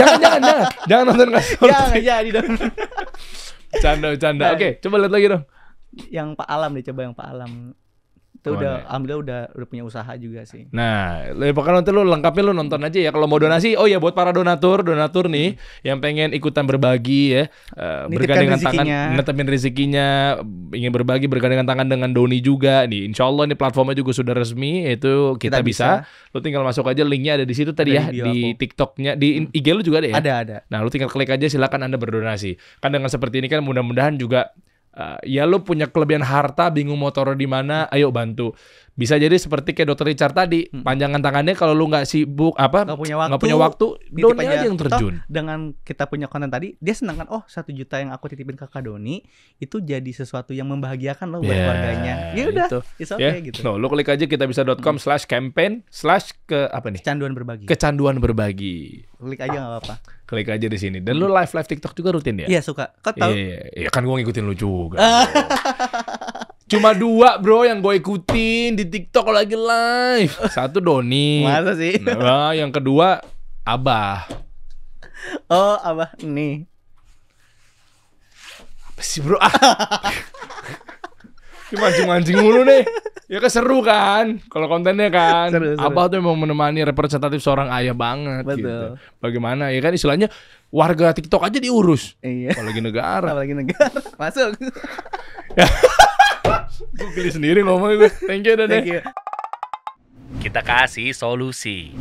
Jangan nonton Kasih Ya Solusi. nggak jadi dong. Bercanda. Oke, coba lihat lagi dong. Yang Pak Alam deh, coba yang Pak Alam. Itu Mana udah ya? alhamdulillah udah punya usaha juga sih. Nah, pokoknya nanti lu lengkapnya lu nonton aja ya. Kalau mau donasi, oh ya buat para donatur nih yang pengen ikutan berbagi ya, Nitipkan bergandengan tangan, rezekinya. netepin rezekinya, ingin berbagi bergandengan tangan dengan Doni juga nih. Insya Allah ini platformnya juga sudah resmi, yaitu kita bisa. Lu tinggal masuk aja, linknya ada di situ tadi ya, Ada di bio di aku. TikToknya, di IG lu juga ada ya. Ada. Nah, lu tinggal klik aja, silakan Anda berdonasi. Kan dengan seperti ini kan mudah-mudahan juga ya lu punya kelebihan harta, bingung mau taruh di mana, ayo bantu. Bisa jadi seperti kayak Dokter Richard tadi, panjangan tangannya kalau lu nggak sibuk Nggak punya waktu, Doni titip aja yang terjun. Toh, dengan kita punya konten tadi, dia senang kan, 1 juta yang aku titipin ke Kak Doni itu jadi sesuatu yang membahagiakan loh buat keluarganya. Ya udah, itu. it's okay gitu. No, lu klik aja kitabisa.com/campaign/ ke apa nih? Kecanduan berbagi. Klik Klik aja nggak apa-apa. Klik aja di sini. Dan lu live TikTok juga rutin ya? Iya suka. Kau tahu? Iya, kan gua ngikutin lu juga. Cuma 2 bro yang gue ikutin di TikTok lagi live. 1 Doni. Masa sih? Nah, yang kedua Abah. Oh, Abah nih. Apa sih bro? Mancing-mancing mulu nih. Ya kan seru kan kalau kontennya kan. Seru. Abah tuh memang menemani representatif seorang ayah banget. Betul. Gitu. Bagaimana ya kan istilahnya warga TikTok aja diurus. Iya. Apalagi negara. Apalagi negara. Masuk. Gue pilih sendiri ngomong gue. Thank you. Kita kasih solusi.